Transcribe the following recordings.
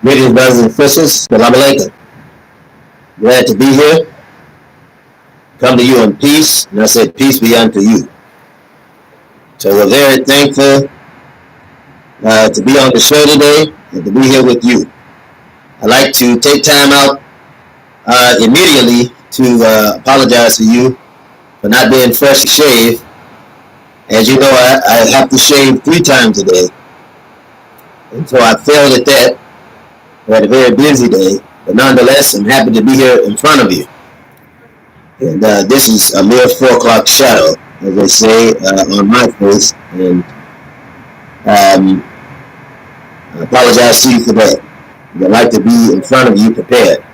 Greetings, brothers and sisters. Salam alaikum. Glad to be here. Come to you in peace. And I said, peace be unto you. So we're very thankful to be on the show today and to be here with you. I'd like to take time out immediately to apologize to you for not being fresh shaved. As you know, I have to shave 3 times a day. And so I failed at that. We had a very busy day. But nonetheless, I'm happy to be here in front of you. And this is a mere 4 o'clock shadow, as they say, on my face. And I apologize to you for that. I'd like to be in front of you prepared.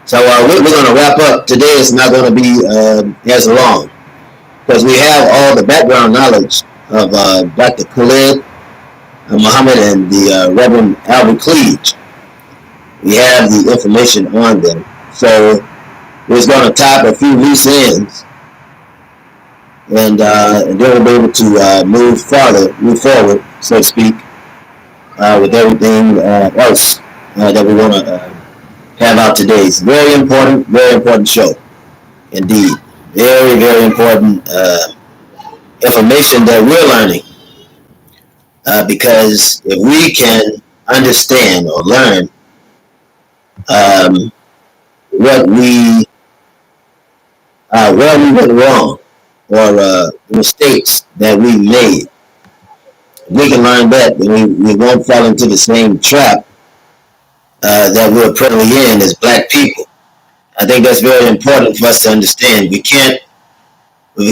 So we're going to wrap up. Today is not going to be as long, because we have all the background knowledge of Dr. Khalid, Muhammad, and the Reverend Cleage. We have the information on them. So we're going to top a few loose ends, and then we'll be able to move forward, so to speak, with everything else that we want to have out today. It's very important show, indeed. Very, very important information that we're learning, because if we can understand or learn where we went wrong, or mistakes that we made, if we can learn that, then we won't fall into the same trap that we're presently in as black people. I think that's very important for us to understand. We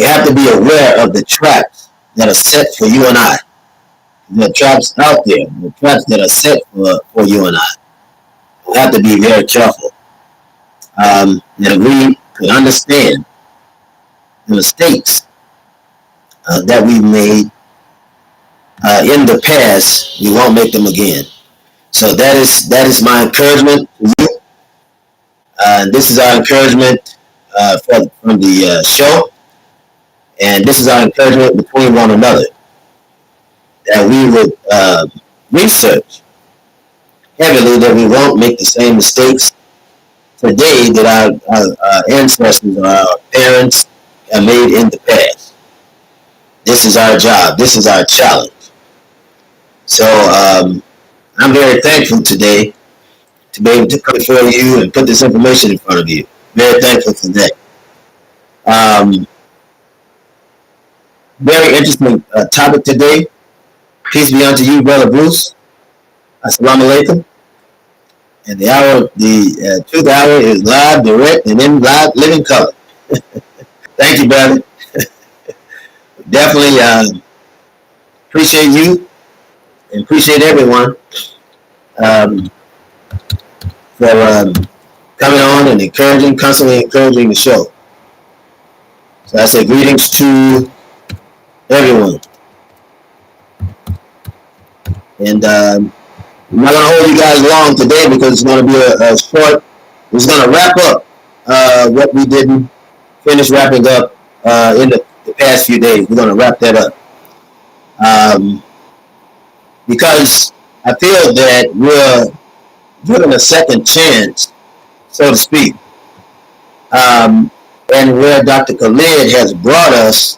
have to be aware of the traps that are set for you and I. There are traps out there, the traps that are set for you and I. We have to be very careful. That we could understand the mistakes that we've made in the past, we won't make them again. So that is my encouragement to you. This is our encouragement from the show, and this is our encouragement between one another, that we would research heavily, that we won't make the same mistakes today that our ancestors or our parents have made in the past. This is our job. This is our challenge. So I'm very thankful today to be able to come before you and put this information in front of you. Very thankful for that. Very interesting topic today. Peace be unto you, Brother Bruce. Assalamu alaikum. And the truth hour is live, direct, and in live living color. Thank you, brother. Definitely appreciate you and appreciate everyone for coming on and constantly encouraging the show. So I say greetings to everyone. And I'm not going to hold you guys long today, because it's going to be a short. It's going to wrap up what we didn't finish wrapping up in the past few days. We're going to wrap that up. Because I feel that we're given a second chance, so to speak. And where Dr. Khalid has brought us,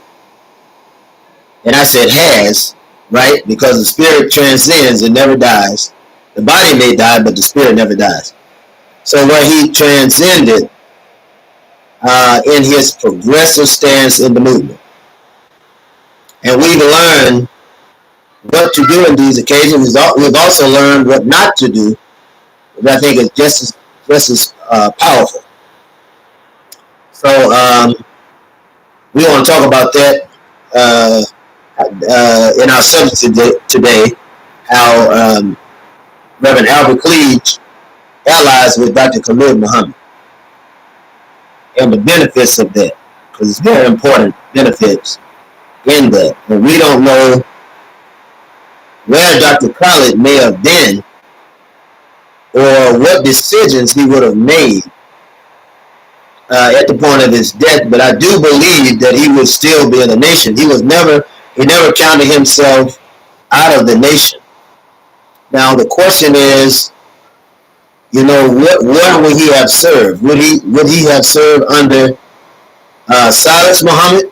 and I said has, right? Because the spirit transcends and never dies. The body may die, but the spirit never dies. So where he transcended in his progressive stance in the movement. And we've learned what to do in these occasions. We've also learned what not to do, which I think is just as powerful. So we want to talk about that in our subject today, how Reverend Cleage allies with Dr. Khalid Muhammad, and the benefits of that, because it's very important benefits in that. And we don't know where Dr. Khalid may have been, or what decisions he would have made at the point of his death, but I do believe that he would still be in the nation. He never counted himself out of the nation. Now the question is, where would he have served? Would he have served under Silas Muhammad?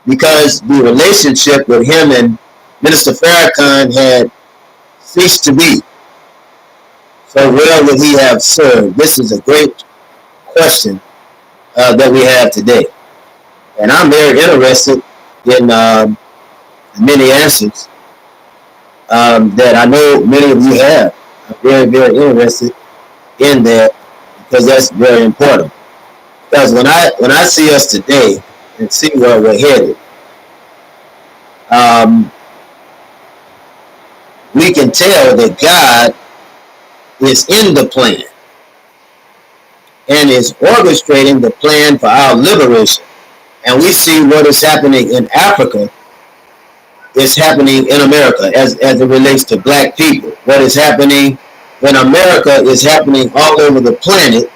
Because the relationship with him and Minister Farrakhan had ceased to be. So where would he have served? This is a great question that we have today. And I'm very interested in many answers that I know many of you have. I'm very, very interested in that because that's very important. Because when I see us today and see where we're headed, we can tell that God is in the plan and is orchestrating the plan for our liberation. And we see what is happening in Africa is happening in America as it relates to black people. What is happening in America is happening all over the planet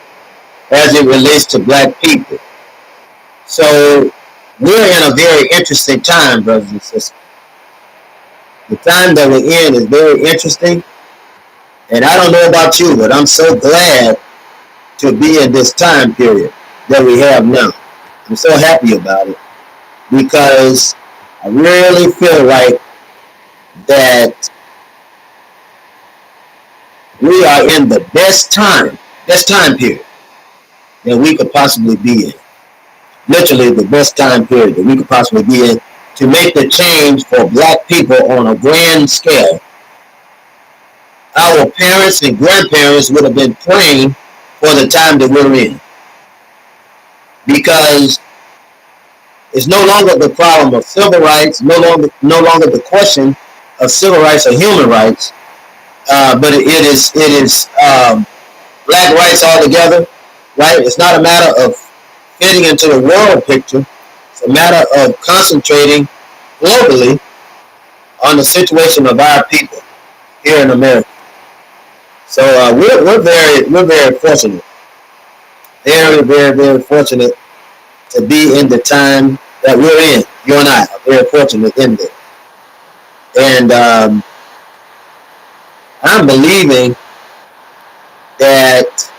as it relates to black people. So we're in a very interesting time, brothers and sisters. The time that we're in is very interesting. And I don't know about you, but I'm so glad to be in this time period that we have now. I'm so happy about it because I really feel like that we are in the best time period that we could possibly be in. Literally the best time period that we could possibly be in to make the change for black people on a grand scale. Our parents and grandparents would have been praying for the time that we're in. Because it's no longer the problem of civil rights, no longer the question of civil rights or human rights, but it is black rights altogether, right? It's not a matter of fitting into the world picture. It's a matter of concentrating globally on the situation of our people here in America. So we're very fortunate, very, very, very fortunate to be in the time that we're in. You and I are very fortunate in it. And I'm believing that,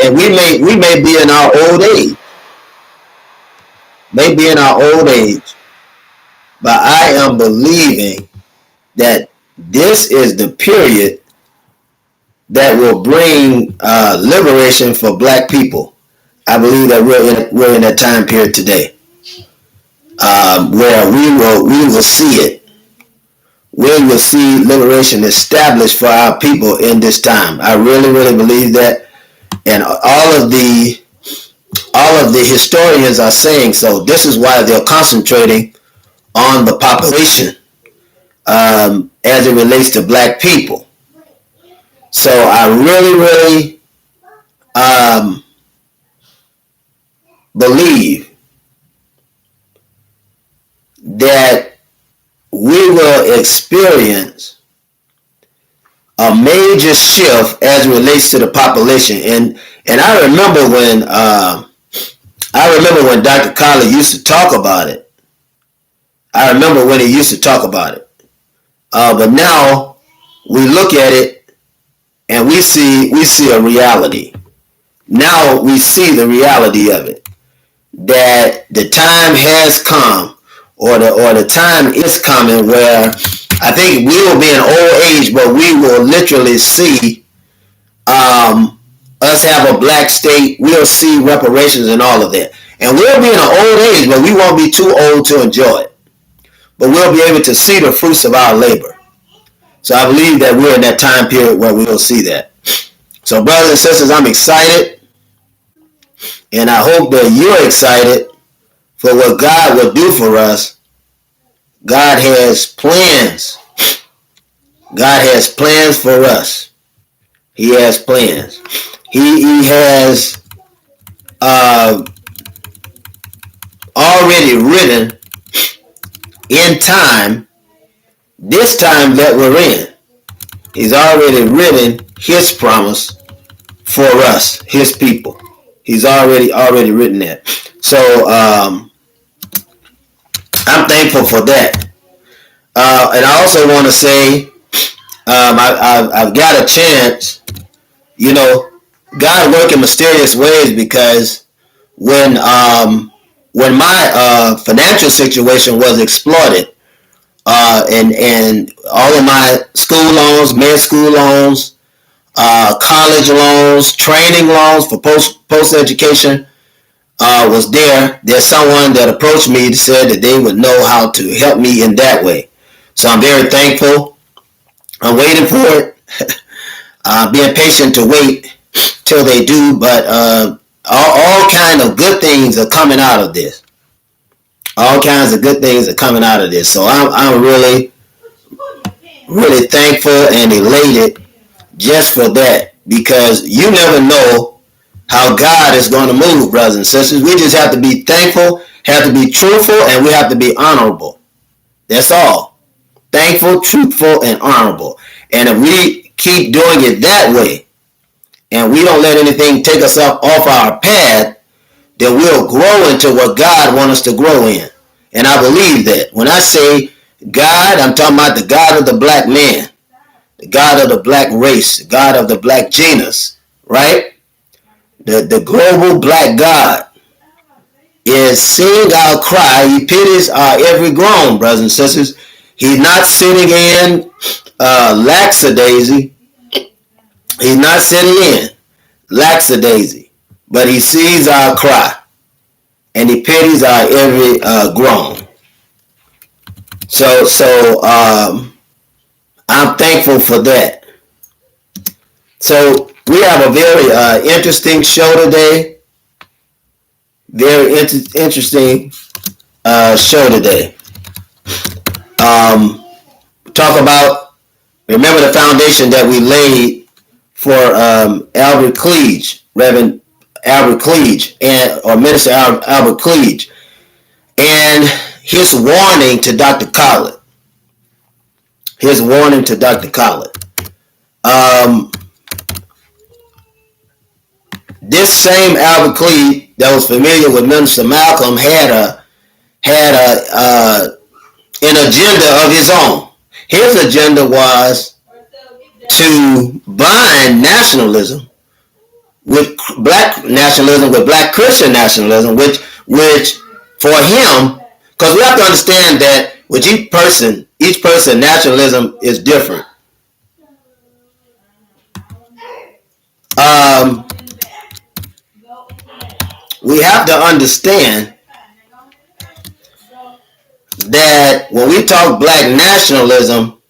and we may be in our old age, but I am believing that this is the period that will bring liberation for black people. I believe that we're in that time period today, where we will see it. We will see liberation established for our people in this time. I really, really believe that, and all of the historians are saying so. This is why they're concentrating on the population as it relates to black people. So I really, really believe that we will experience a major shift as it relates to the population. And I remember when Dr. Khalid used to talk about it. I remember when he used to talk about it. But now we look at it and we see a reality. Now we see the reality of it. That the time has come, or the time is coming where I think we will be in old age, but we will literally see us have a black state. We'll see reparations and all of that. And we'll be in an old age, but we won't be too old to enjoy it. But we'll be able to see the fruits of our labor. So I believe that we're in that time period where we will see that. So brothers and sisters, I'm excited. And I hope that you're excited for what God will do for us. God has plans. God has plans for us. He has plans. He has already written in time, this time that we're in. He's already written his promise for us, his people. He's already written that. So I'm thankful for that. And I also want to say, I've got a chance, you know, God work in mysterious ways, because when my financial situation was exploited, and all of my school loans, med school loans, college loans, training loans for post education, was there. There's someone that approached me that said that they would know how to help me in that way. So I'm very thankful. I'm waiting for it. Being patient to wait till they do, but all kind of good things are coming out of this. All kinds of good things are coming out of this. So I'm really, really thankful and elated just for that, because you never know how God is going to move, brothers and sisters. We just have to be thankful, have to be truthful, and we have to be honorable. That's all. Thankful, truthful, and honorable. And if we keep doing it that way, and we don't let anything take us off our path, then we'll grow into what God wants us to grow in. And I believe that. When I say God, I'm talking about the God of the black man, the God of the black race, the God of the black genus, right? The global black God is seeing our cry. He pities our every groan, brothers and sisters. He's not sitting in lackadaisy. He's not sitting in lackadaisy, but he sees our cry, and he pities our every groan. So I'm thankful for that. So we have a very interesting show today. Very interesting show today. Talk about, remember the foundation that we laid for Albert Cleage, Reverend Albert Cleage, or Minister Albert Cleage, and his warning to Dr. Khalid. His warning to Dr. Khalid. This same Albert Cleage that was familiar with Minister Malcolm had an agenda of his own. His agenda was to bind nationalism with black nationalism, with black Christian nationalism, which for him, because we have to understand that with each person, nationalism is different. We have to understand that when we talk black nationalism,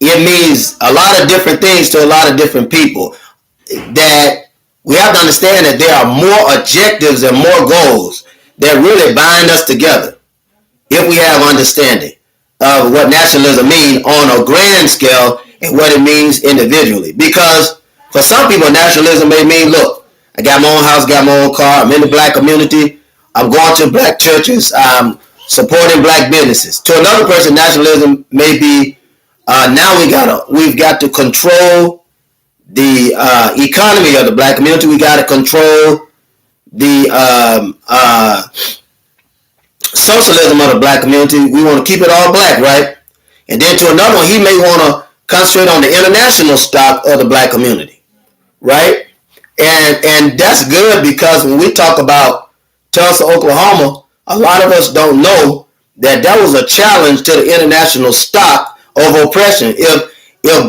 it means a lot of different things to a lot of different people. That we have to understand that there are more objectives and more goals that really bind us together if we have understanding of what nationalism means on a grand scale and what it means individually. Because for some people, nationalism may mean, look, I got my own house, got my own car, I'm in the black community, I'm going to black churches, I'm supporting black businesses. To another person, nationalism may be, now we've got to control the economy of the black community. We got to control the socialism of the black community. We want to keep it all black, right? And then to another one, he may want to concentrate on the international stock of the black community, right? And that's good, because when we talk about Tulsa, Oklahoma, a lot of us don't know that was a challenge to the international stock of oppression. If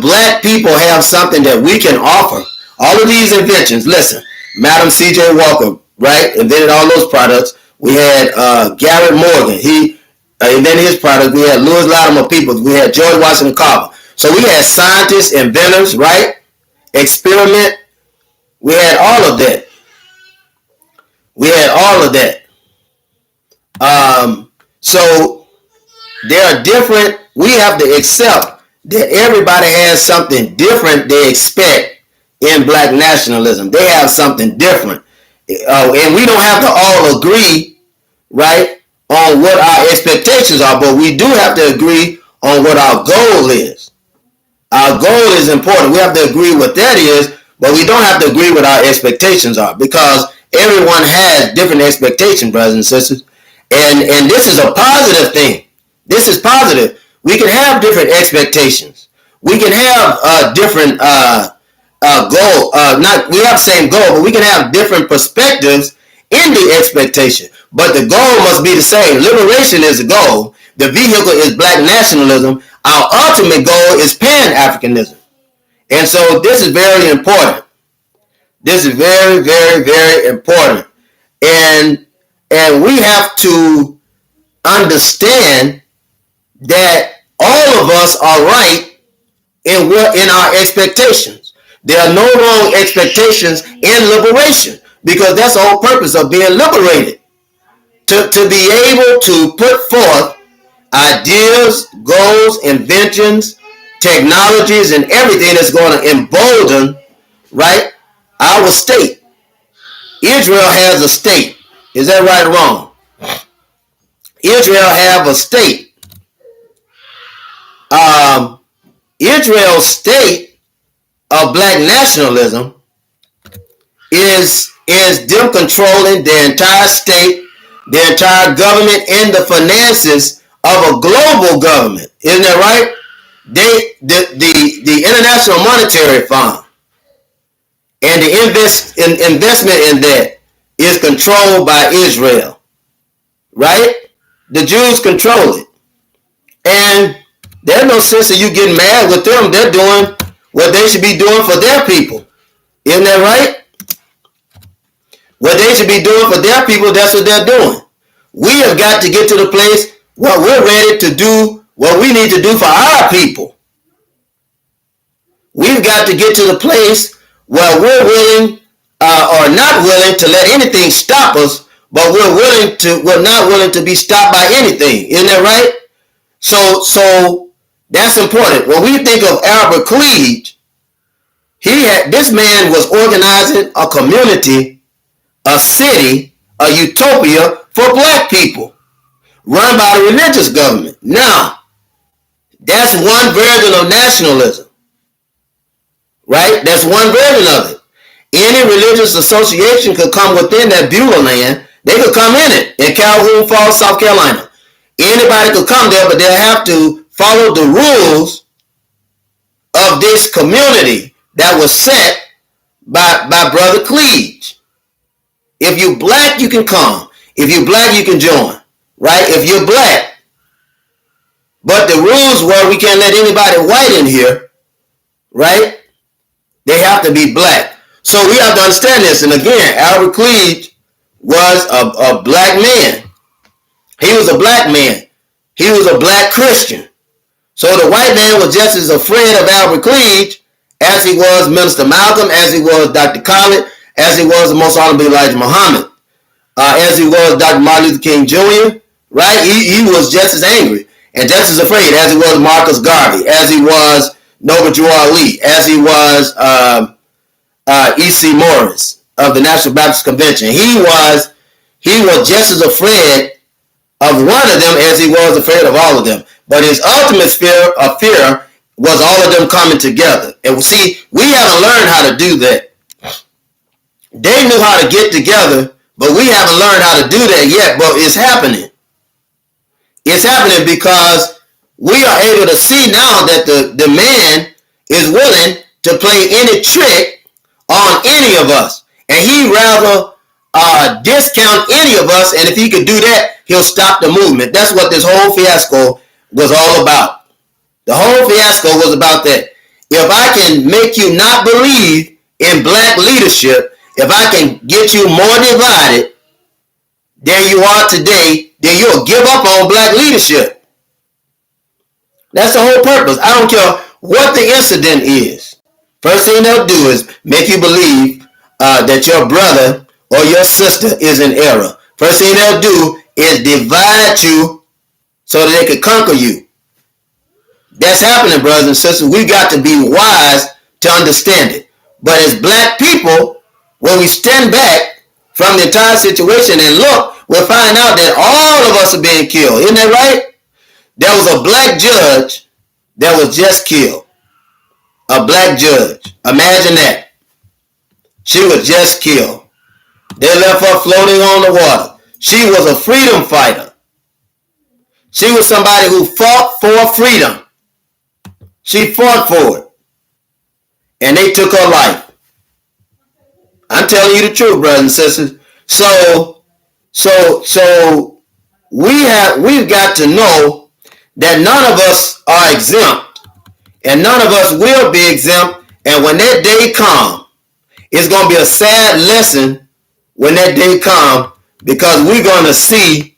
black people have something that we can offer, all of these inventions, listen, Madam C.J. Walker, right, invented all those products. We had Garrett Morgan, he invented his product. We had Louis Latimer Peoples, we had George Washington Carver. So we had scientists, inventors, right, experiment. We had all of that. So there are different, we have to accept that everybody has something different they expect in black nationalism. They have something different. And we don't have to all agree, right, on what our expectations are, but we do have to agree on what our goal is. Our goal is important. We have to agree what that is, but we don't have to agree what our expectations are, because everyone has different expectations, brothers and sisters. And this is a positive thing. This is positive. We can have different expectations. We can have different goal. Not we have the same goal, but we can have different perspectives in the expectation. But the goal must be the same. Liberation is the goal. The vehicle is black nationalism. Our ultimate goal is Pan-Africanism. And so this is very important. This is very, very, very important. And we have to understand that all of us are right in our expectations. There are no wrong expectations in liberation, because that's the whole purpose of being liberated. To be able to put forth ideas, goals, inventions, technologies, and everything that's going to embolden, right, our state. Israel has a state. Is that right or wrong? Israel have a state. Israel's state of black nationalism is them controlling the entire state, the entire government, and the finances of a global government. Isn't that right? The International Monetary Fund and the investment in that is controlled by Israel. Right? The Jews control it. And there's no sense of you getting mad with them. They're doing what they should be doing for their people. Isn't that right? What they should be doing for their people, that's what they're doing. We have got to get to the place where we're ready to do what we need to do for our people. We've got to get to the place where we're willing or not willing to let anything stop us, but we're not willing to be stopped by anything. Isn't that right? So that's important. When we think of Albert Cleage, this man was organizing a community, a city, a utopia for black people, run by the religious government. Now, that's one version of nationalism, right? That's one version of it. Any religious association could come within that Beulah land. They could come in it in Calhoun Falls, South Carolina. Anybody could come there, but they'll have to follow the rules of this community that was set by Brother Cleage. If you black, you can come. If you black, you can join. Right? If you're black. But the rules were we can't let anybody white in here. Right? They have to be black. So we have to understand this. And again, Albert Cleage was a black man. He was a black man. He was a black Christian. So the white man was just as afraid of Albert Cleage as he was Minister Malcolm, as he was Dr. Khalid, as he was the Most Honorable Elijah Muhammad, as he was Dr. Martin Luther King Jr., right? He was just as angry and just as afraid as he was Marcus Garvey, as he was Noble Drew Ali, as he was E.C. Morris of the National Baptist Convention. He was just as afraid of one of them as he was afraid of all of them. But his ultimate fear was all of them coming together. And see, we haven't learned how to do that. They knew how to get together, but we haven't learned how to do that yet. But it's happening. It's happening because we are able to see now that the man is willing to play any trick on any of us. And he rather discount any of us, and if he could do that, he'll stop the movement. That's what this whole fiasco was all about. The whole fiasco was about that. If I can make you not believe in black leadership, if I can get you more divided than you are today, then you'll give up on black leadership. That's the whole purpose. I don't care what the incident is. First thing they'll do is make you believe that your brother or your sister is in error. First thing they'll do is divide you so that they can conquer you. That's happening, brothers and sisters. We got to be wise to understand it. But as black people, when we stand back from the entire situation and look, we'll find out that all of us are being killed. Isn't that right? There was a black judge that was just killed. A black judge. Imagine that. She was just killed. They left her floating on the water. She was a freedom fighter. She was somebody who fought for freedom. She fought for it. And they took her life. I'm telling you the truth, brothers and sisters. So we've got to know that none of us are exempt, and none of us will be exempt. And when that day comes, it's going to be a sad lesson when that day comes, because we're going to see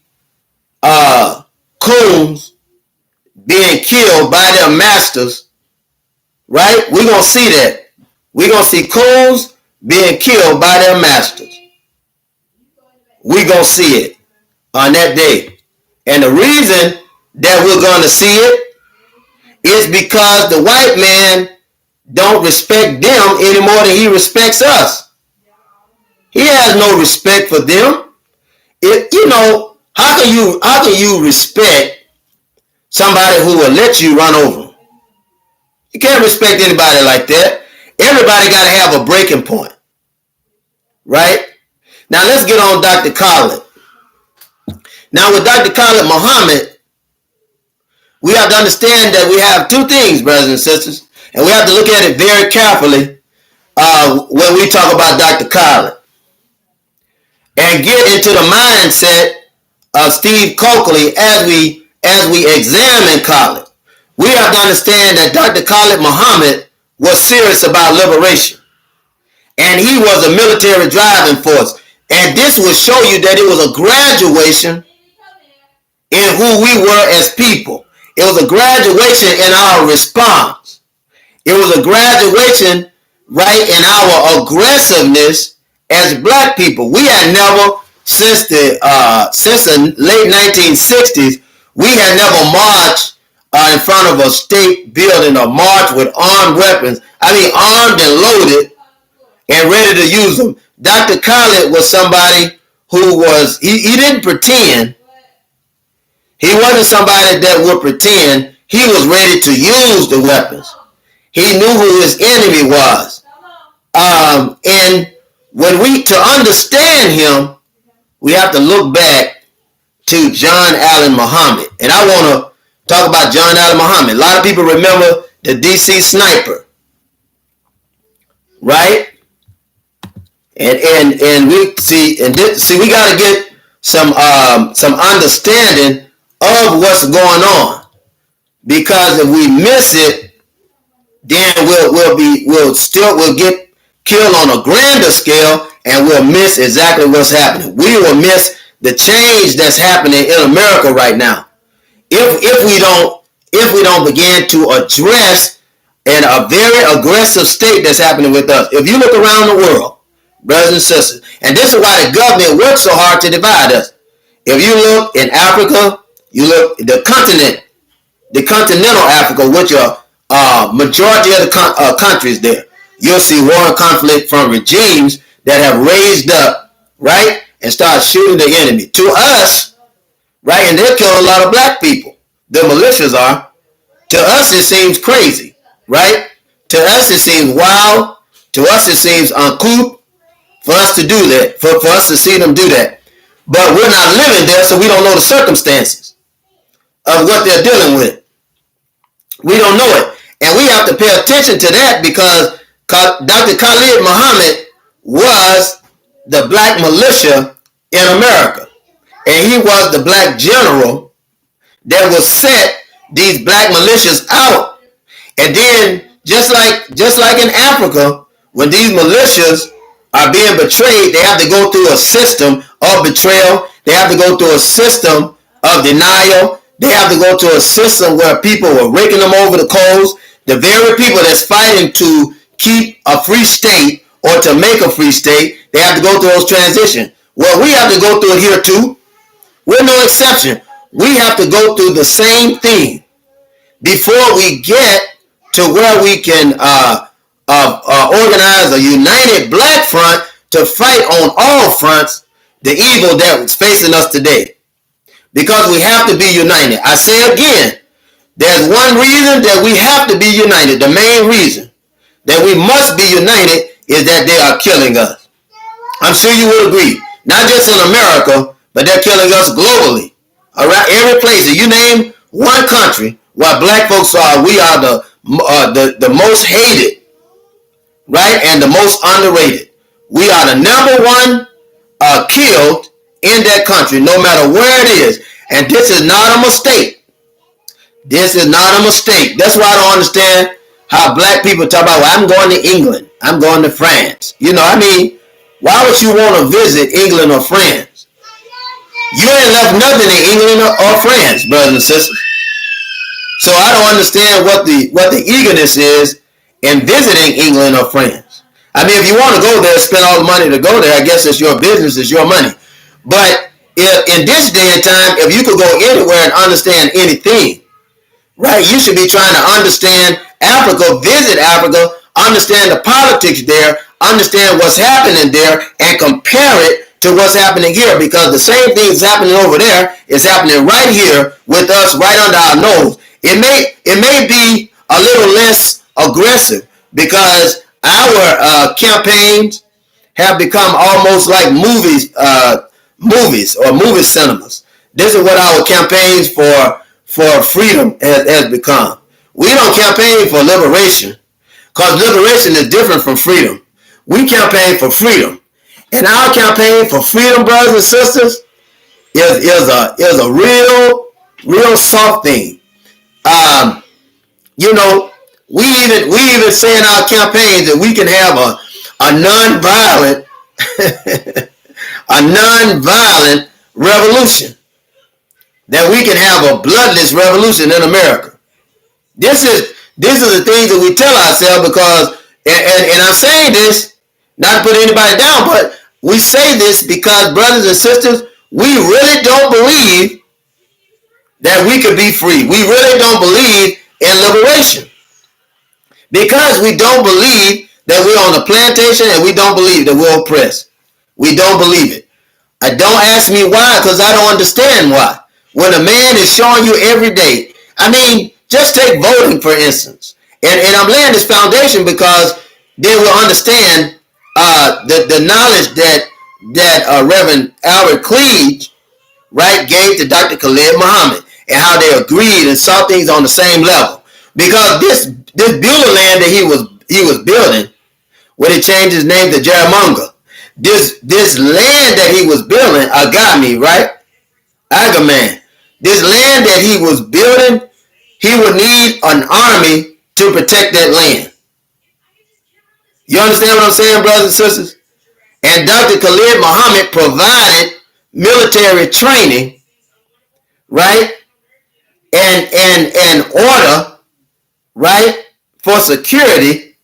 coons being killed by their masters, right? We're going to see that. We're going to see coons being killed by their masters. We're going to see it on that day. And the reason that we're going to see it is because the white man don't respect them any more than he respects us. He has no respect for them. How can you respect somebody who will let you run over them? You can't respect anybody like that. Everybody got to have a breaking point, right? Now let's get on Dr. Khalid. Now with Dr. Khalid Muhammad, we have to understand that we have two things, brothers and sisters, and we have to look at it very carefully when we talk about Dr. Khalid, and get into the mindset of Steve Coakley as we examine Khalid. We have to understand that Dr. Khalid Muhammad was serious about liberation, and he was a military driving force. And this will show you that it was a graduation in who we were as people. It was a graduation in our response. It was a graduation, right, in our aggressiveness as black people. We had never, since the late 1960s, we had never marched in front of a state building or marched with armed weapons. I mean, armed and loaded and ready to use them. Dr. Khalid was somebody who was, he didn't pretend. He wasn't somebody that would pretend. He was ready to use the weapons. He knew who his enemy was. And to understand him, we have to look back to John Allen Muhammad. And I want to talk about John Allen Muhammad. A lot of people remember the DC sniper, right? And we see, we got to get some understanding of what's going on, because if we miss it, then we'll get killed on a grander scale, and we'll miss exactly what's happening. We will miss the change that's happening in America right now if we don't begin to address in a very aggressive state that's happening with us. If you look around the world, brothers and sisters, and this is why the government works so hard to divide us. If you look in Africa, you look the continental Africa, which are majority of the countries there, you'll see war and conflict from regimes that have raised up, right, and start shooting the enemy. To us, right, and they're killing a lot of black people. The militias are. To us, it seems crazy, right? To us, it seems wild. To us, it seems uncouth for us to do that, for us to see them do that. But we're not living there, so we don't know the circumstances of what they're dealing with. We don't know it. And we have to pay attention to that, because Dr. Khalid Muhammad was the black militia in America. And he was the black general that will set these black militias out. And then, just like in Africa, when these militias are being betrayed, they have to go through a system of betrayal. They have to go through a system of denial. They have to go to a system where people were raking them over the coals. The very people that's fighting to keep a free state or to make a free state, they have to go through those transitions. Well, we have to go through it here too. We're no exception. We have to go through the same thing before we get to where we can organize a united black front to fight on all fronts the evil that's facing us today. Because we have to be united. I say again, there's one reason that we have to be united. The main reason that we must be united is that they are killing us. I'm sure you would agree. Not just in America, but they're killing us globally. Around every place, if you name one country where black folks are, we are the most hated, right, and the most underrated. We are the number one killed in that country, no matter where it is. And this is not a mistake. This is not a mistake. That's why I don't understand how black people talk about, well, I'm going to England. I'm going to France. You know, I mean, why would you want to visit England or France? You ain't left nothing in England or France, brothers and sisters. So I don't understand what the eagerness is in visiting England or France. I mean, if you want to go there, spend all the money to go there, I guess it's your business, it's your money. But in this day and time, if you could go anywhere and understand anything, right, you should be trying to understand Africa, visit Africa, understand the politics there, understand what's happening there, and compare it to what's happening here, because the same thing is happening over there is happening right here with us, right under our nose. It may be a little less aggressive because our campaigns have become almost like movies or movie cinemas. This is what our campaigns for freedom has become. We don't campaign for liberation, because liberation is different from freedom. We campaign for freedom. And our campaign for freedom, brothers and sisters, is a real soft thing. You know, we even say in our campaigns that we can have a nonviolent revolution. That we can have a bloodless revolution in America. This is the things that we tell ourselves, because and I'm saying this not to put anybody down, but we say this because, brothers and sisters, we really don't believe that we could be free. We really don't believe in liberation, because we don't believe that we're on a plantation, and we don't believe that we're oppressed. We don't believe it. Don't ask me why, because I don't understand why. When a man is showing you every day, I mean, just take voting for instance, and I'm laying this foundation because they will understand the knowledge that Reverend Cleage, right, gave to Dr. Khalid Muhammad, and how they agreed and saw things on the same level. Because this building land that he was building, when he changed his name to Jaramonga, this land that he was building, Agami, right, Agaman, this land that he was building, he would need an army to protect that land. You understand what I'm saying, brothers and sisters? And Dr. Khalid Muhammad provided military training, right, and order, right, for security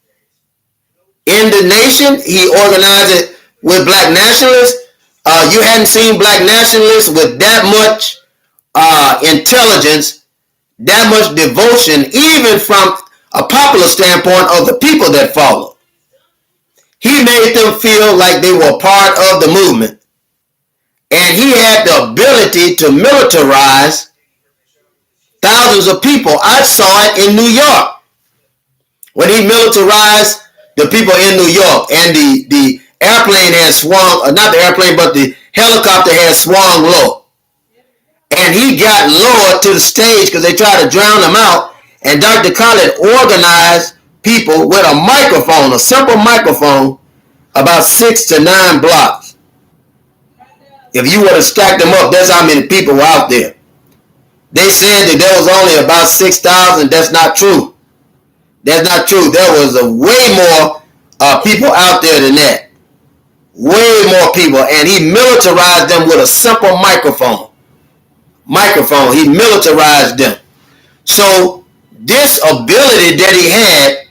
in the nation. He organized it with black nationalists. You hadn't seen black nationalists with that much intelligence, that much devotion, even from a popular standpoint of the people that followed. He made them feel like they were part of the movement. And he had the ability to militarize thousands of people. I saw it in New York when he militarized the people in New York, and the airplane had swung, not the airplane, but the helicopter had swung low. And he got lowered to the stage because they tried to drown him out. And Dr. Khalid organized people with a microphone, a simple microphone, about 6 to 9 blocks. If you were to stack them up, that's how many people were out there. They said that there was only about 6,000. That's not true. That's not true. There was way more people out there than that. Way more people. And he militarized them with a simple microphone. He militarized them. So this ability that he had,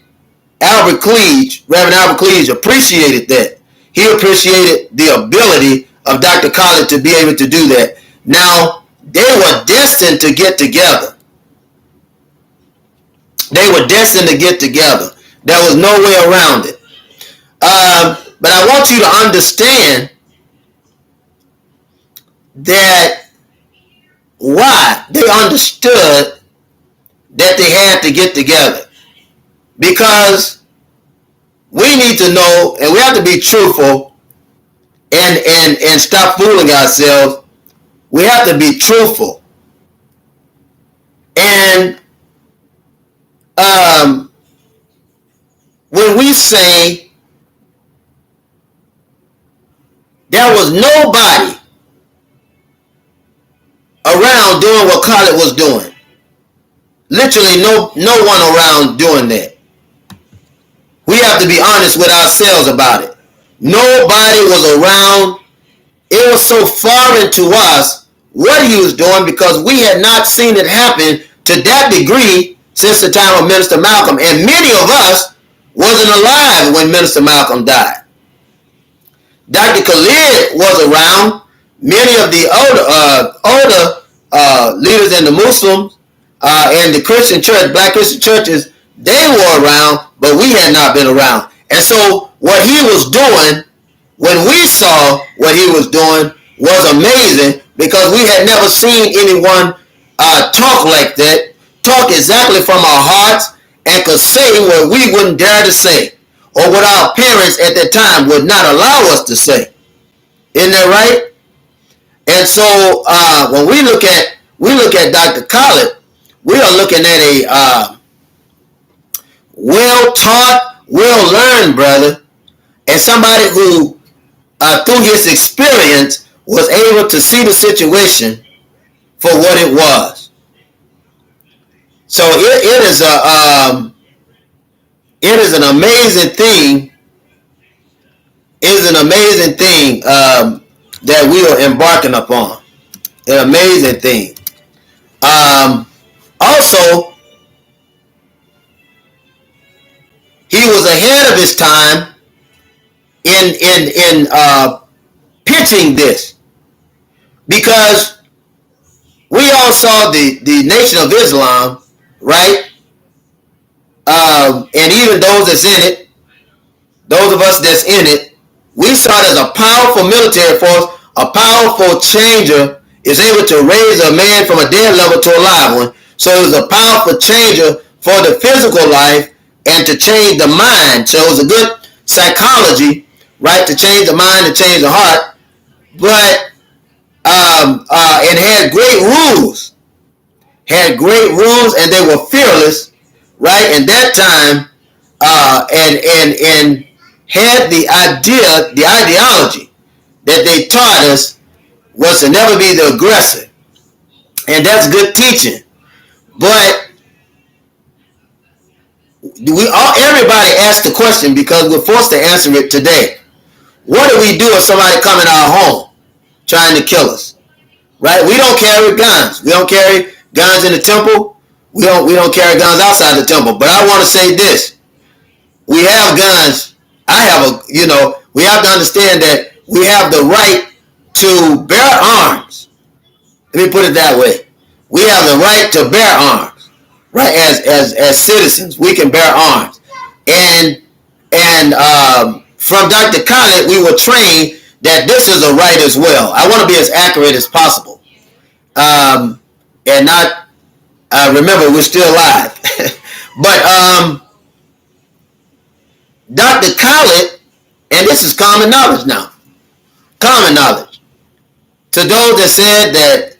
Reverend Albert Cleage appreciated that. He appreciated the ability of Dr. Khalid to be able to do that. Now, they were destined to get together. They were destined to get together. There was no way around it. But I want you to understand that why they understood that they had to get together. Because we need to know, and we have to be truthful and stop fooling ourselves. We have to be truthful. say there was nobody around doing what Khalid was doing. Literally no one around doing that. We have to be honest with ourselves about it. Nobody was around. It was so foreign to us what he was doing because we had not seen it happen to that degree since the time of Minister Malcolm. And many of us wasn't alive when Minister Malcolm died. Dr. Khalid was around. Many of the older leaders in the Muslims and the Christian church, black Christian churches, they were around, but we had not been around. And so what he was doing, when we saw what he was doing, was amazing because we had never seen anyone talk like that, talk exactly from our hearts, and could say what we wouldn't dare to say, or what our parents at that time would not allow us to say. Isn't that right? And so when we look at Dr. Khalid, we are looking at a well-taught, well-learned brother, and somebody who, through his experience, was able to see the situation for what it was. So it is an amazing thing. It is an amazing thing that we are embarking upon. An amazing thing. Also, he was ahead of his time in pitching this, because we all saw the Nation of Islam, right? And even those that's in it, those of us that's in it, we saw it as a powerful military force, a powerful changer, is able to raise a man from a dead level to a live one. So it was a powerful changer for the physical life and to change the mind. So it was a good psychology, right, to change the mind, to change the heart. But it had great rules. Had great rules, and they were fearless, right? In that time, and had the idea, the ideology that they taught us was to never be the aggressor, and that's good teaching. But everybody asked the question, because we're forced to answer it today. What do we do if somebody come in our home trying to kill us? Right? We don't carry guns. We don't carry guns in the temple. We don't carry guns outside the temple. But I want to say this: we have guns. We have to understand that we have the right to bear arms. Let me put it that way. We have the right to bear arms, right? As citizens, we can bear arms. And from Dr. Khalid, we were trained that this is a right as well. I want to be as accurate as possible, and not remember we're still alive. But Dr. Khalid, and this is common knowledge now, common knowledge to those that said that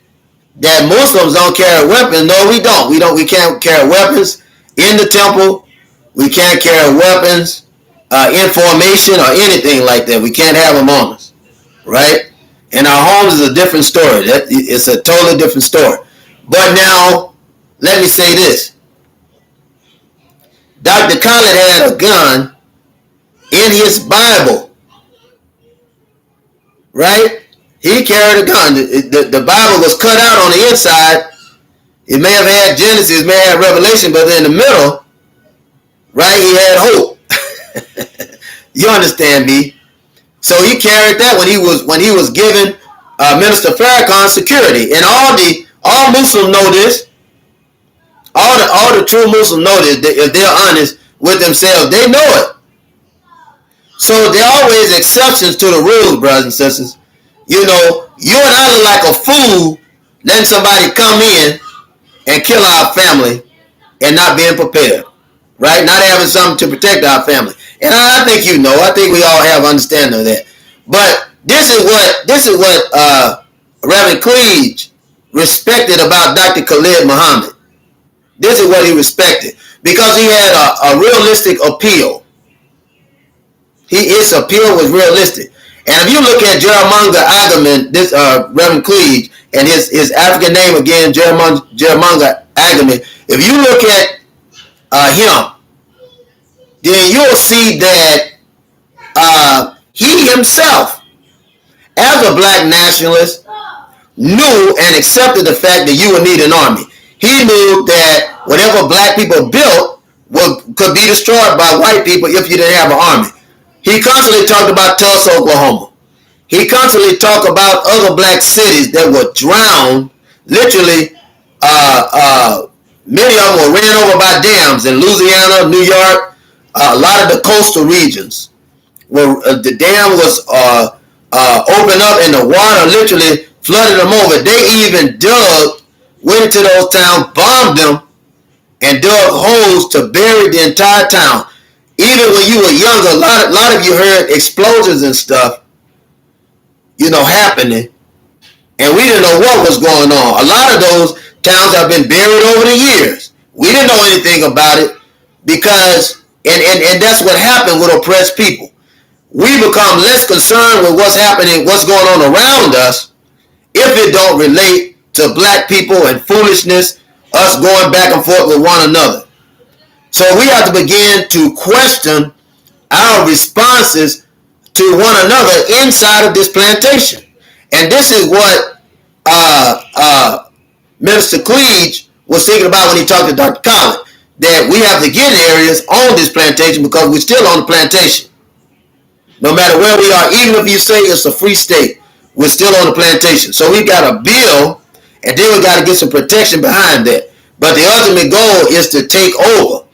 Muslims don't carry weapons. No, we don't. We can't carry weapons in the temple. We can't carry weapons in formation or anything like that. We can't have them on us, right? And our homes is a different story. It's a totally different story. But now, let me say this. Dr. Khalid had a gun in his Bible, right? He carried a gun. The Bible was cut out on the inside. It may have had Genesis, may have Revelation, but in the middle, right, he had hope. You understand me? So he carried that when he was given Minister Farrakhan security. And all Muslims know this. All the true Muslims know this. If they're honest with themselves, they know it. So there are always exceptions to the rules, brothers and sisters. You know, you and I look like a fool letting somebody come in and kill our family and not being prepared, right? Not having something to protect our family. And I think you know. I think we all have understanding of that. But this is what Reverend Cleage respected about Dr. Khalid Muhammad. This is what he respected, because he had a realistic appeal. His appeal was realistic. And if you look at Jeremiah Agaman, this Reverend Cleage, and his African name again, Jeremiah Agaman, if you look at him, then you'll see that he himself, as a black nationalist, knew and accepted the fact that you would need an army. He knew that whatever black people built could be destroyed by white people if you didn't have an army. He constantly talked about Tulsa, Oklahoma. He constantly talked about other black cities that were drowned. Literally, many of them were ran over by dams in Louisiana, New York, a lot of the coastal regions where the dam was opened up and the water literally flooded them over. They even went into those towns, bombed them, and dug holes to bury the entire town. Even when you were younger, a lot of you heard explosions and stuff, happening, and we didn't know what was going on. A lot of those towns have been buried over the years. We didn't know anything about it because, and that's what happened with oppressed people. We become less concerned with what's happening, what's going on around us, if it don't relate to black people and foolishness, us going back and forth with one another. So we have to begin to question our responses to one another inside of this plantation. And this is what Minister Cleage was thinking about when he talked to Dr. Khalid, that we have to get areas on this plantation because we're still on the plantation. No matter where we are, even if you say it's a free state, we're still on the plantation. So we got a bill, and then we got to get some protection behind that. But the ultimate goal is to take over.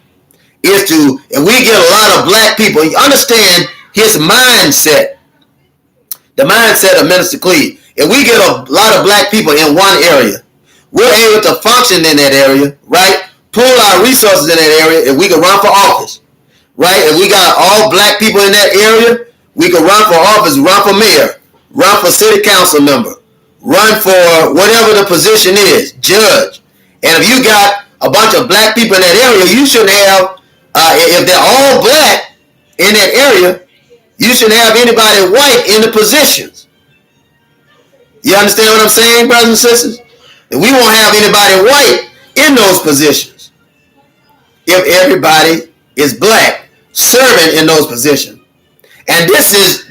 And we get a lot of black people. You understand his mindset, the mindset of Minister Cleage. If we get a lot of black people in one area, we're able to function in that area, right? Pool our resources in that area, and we can run for office, right? If we got all black people in that area, we can run for office, run for mayor, run for city council member, run for whatever the position is, judge. And if you got a bunch of black people in that area, you shouldn't have, if they're all black in that area, you shouldn't have anybody white in the positions. You understand what I'm saying, brothers and sisters? And we won't have anybody white in those positions if everybody is black serving in those positions. And this is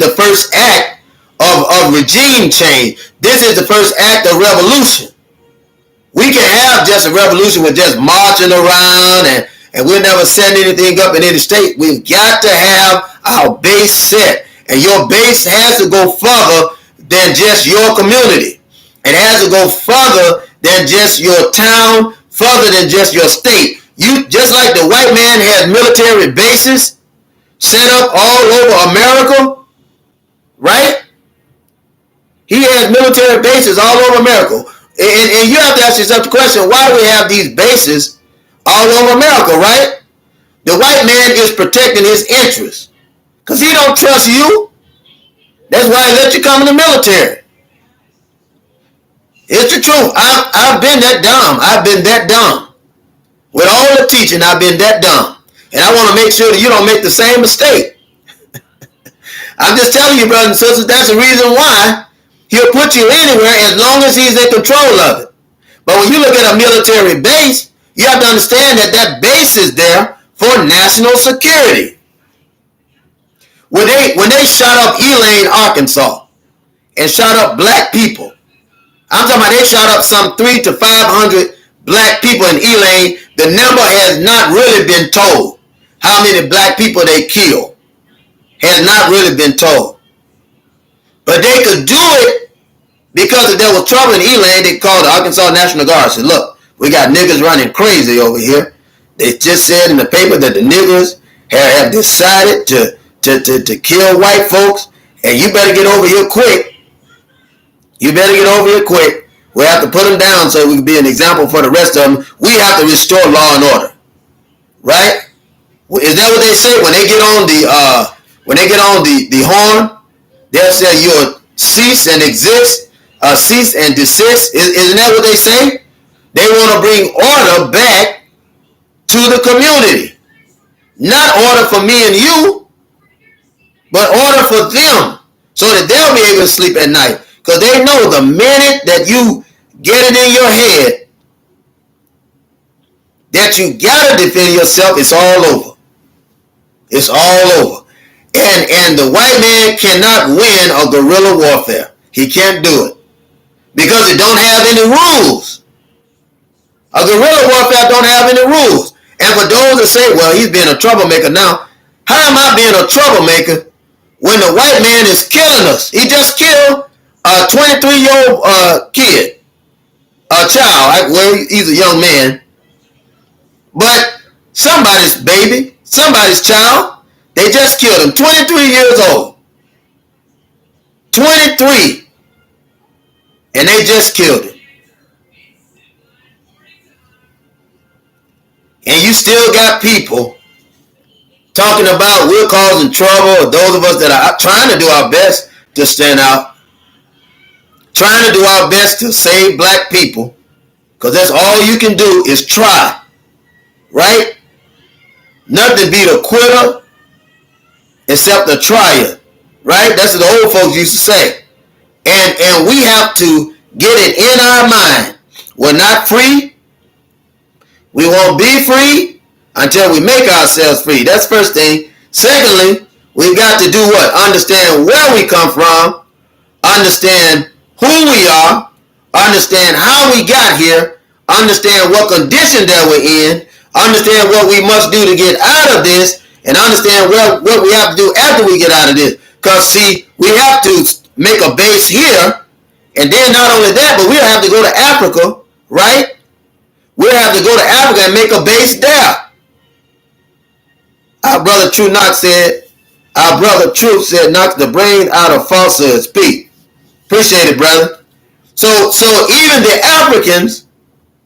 the first act of regime change. This is the first act of revolution. We can have just a revolution with just marching around and we'll never set anything up in any state. We've got to have our base set. And your base has to go further than just your community. It has to go further than just your town, further than just your state. You, just like the white man has military bases set up all over America, right? He has military bases all over America. And you have to ask yourself the question, why do we have these bases all over America, right? The white man is protecting his interests because he don't trust you. That's why he let you come in the military. It's the truth. I've been that dumb. I've been that dumb. With all the teaching, I've been that dumb. And I want to make sure that you don't make the same mistake. I'm just telling you, brothers and sisters, that's the reason why he'll put you anywhere as long as he's in control of it. But when you look at a military base, you have to understand that that base is there for national security. When they shot up Elaine, Arkansas, and shot up black people, I'm talking about they shot up some 300 to 500 black people in Elaine. The number has not really been told. How many black people they killed has not really been told. But they could do it because if there was trouble in Elaine, they called the Arkansas National Guard and said, look, we got niggas running crazy over here. They just said in the paper that the niggas have decided to kill white folks, and you better get over here quick. You better get over here quick. We have to put them down so we can be an example for the rest of them. We have to restore law and order. Right? Is that what they say when they get on the horn? They'll say you'll cease and exist, cease and desist. Isn't that what they say? They want to bring order back to the community. Not order for me and you. but order for them so that they'll be able to sleep at night. Because they know the minute that you get it in your head that you gotta defend yourself, it's all over. It's all over. And the white man cannot win a guerrilla warfare. He can't do it. Because it don't have any rules. A guerrilla warfare don't have any rules. And for those that say, well, he's being a troublemaker now, how am I being a troublemaker when the white man is killing us? He just killed a 23-year-old kid, a child. Well, he's a young man. But somebody's baby, somebody's child, they just killed him. 23 years old. 23. And they just killed him. And you still got people talking about we're causing trouble, or those of us that are trying to do our best to stand out, trying to do our best to save black people, because that's all you can do is try, right? Nothing beat a quitter except a trier, right? That's what the old folks used to say. And we have to get it in our mind. We're not free. We won't be free until we make ourselves free. That's first thing. Secondly, we've got to do what? Understand where we come from, understand who we are, understand how we got here, understand what condition that we're in, understand what we must do to get out of this, and understand what we have to do after we get out of this. Because, see, we have to make a base here, and then not only that, but we'll have to go to Africa, right? We'll have to go to Africa and make a base there. Our brother Truth said, knocks the brain out of falsehoods. Pete. Appreciate it, brother. So even the Africans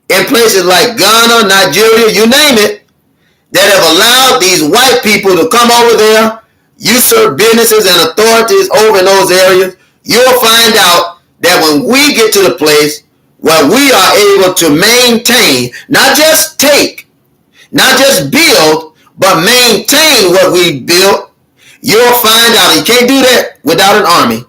in places like Ghana, Nigeria, you name it, that have allowed these white people to come over there, usurp businesses and authorities over in those areas, you'll find out that when we get to the place where we are able to maintain, not just take, not just build, but maintain what we built, you'll find out, you can't do that without an army.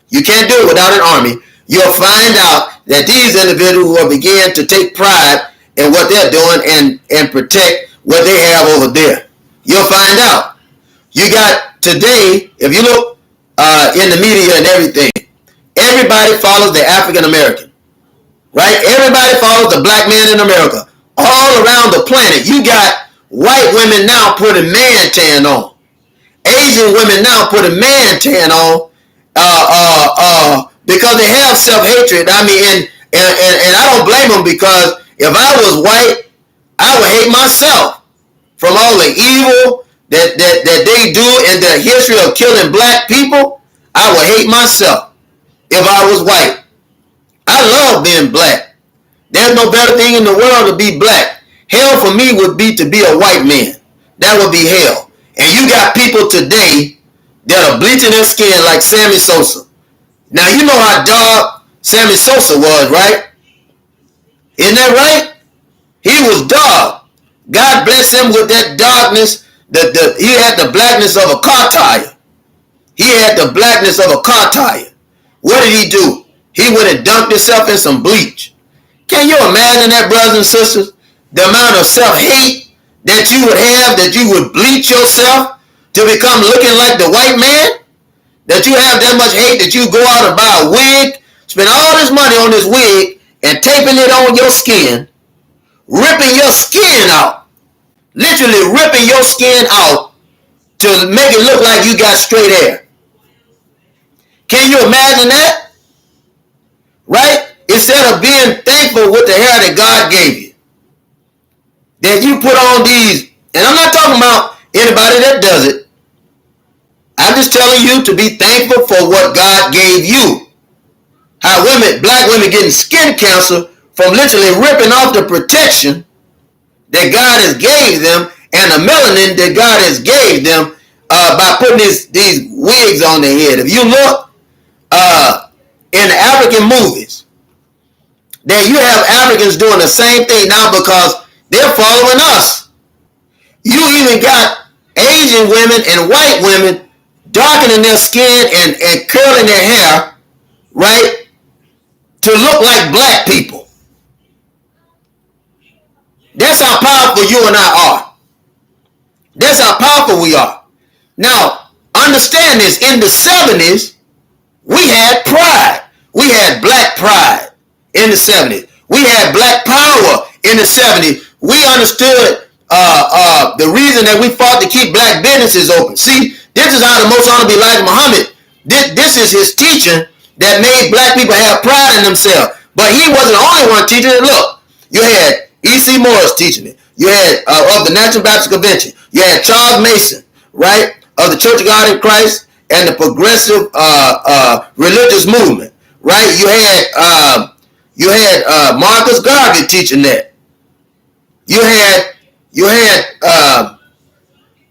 You can't do it without an army. You'll find out that these individuals will begin to take pride in what they're doing and protect what they have over there. You'll find out. You got today, if you look in the media and everything, everybody follows the African American, right? Everybody follows the black man in America. All around the planet, you got white women now putting man tan on. Asian women now putting man tan on because they have self-hatred. I mean, and I don't blame them, because if I was white, I would hate myself from all the evil that they do in the history of killing black people. I would hate myself if I was white. I love being black. There's no better thing in the world to be black. Hell for me would be to be a white man. That would be hell. And you got people today that are bleaching their skin like Sammy Sosa. Now you know how dark Sammy Sosa was, right? Isn't that right? He was dark. God bless him with that darkness. He had the blackness of a car tire. He had the blackness of a car tire. What did he do? He went and dunked himself in some bleach. Can you imagine that, brothers and sisters? The amount of self-hate that you would have, that you would bleach yourself to become looking like the white man? That you have that much hate that you go out and buy a wig, spend all this money on this wig, and taping it on your skin, ripping your skin out, literally ripping your skin out to make it look like you got straight hair. Can you imagine that? Right? Instead of being thankful with the hair that God gave you, that you put on these, and I'm not talking about anybody that does it. I'm just telling you to be thankful for what God gave you. How black women getting skin cancer from literally ripping off the protection that God has gave them and the melanin that God has gave them by putting these wigs on their head. If you look in the African movies, that you have Africans doing the same thing now because they're following us. You even got Asian women and white women darkening their skin and curling their hair, right, to look like black people. That's how powerful you and I are. That's how powerful we are. Now, understand this. In the 70s, we had pride. We had black pride in the 70s. We had black power in the 70s. We understood the reason that we fought to keep black businesses open. See, this is how the Most Honorable Elijah Muhammad, this is his teaching that made black people have pride in themselves. But he wasn't the only one teaching it. Look, you had E.C. Morris teaching it. You had of the National Baptist Convention. You had Charles Mason, right, of the Church of God in Christ and the progressive religious movement, right? You had Marcus Garvey teaching that. You had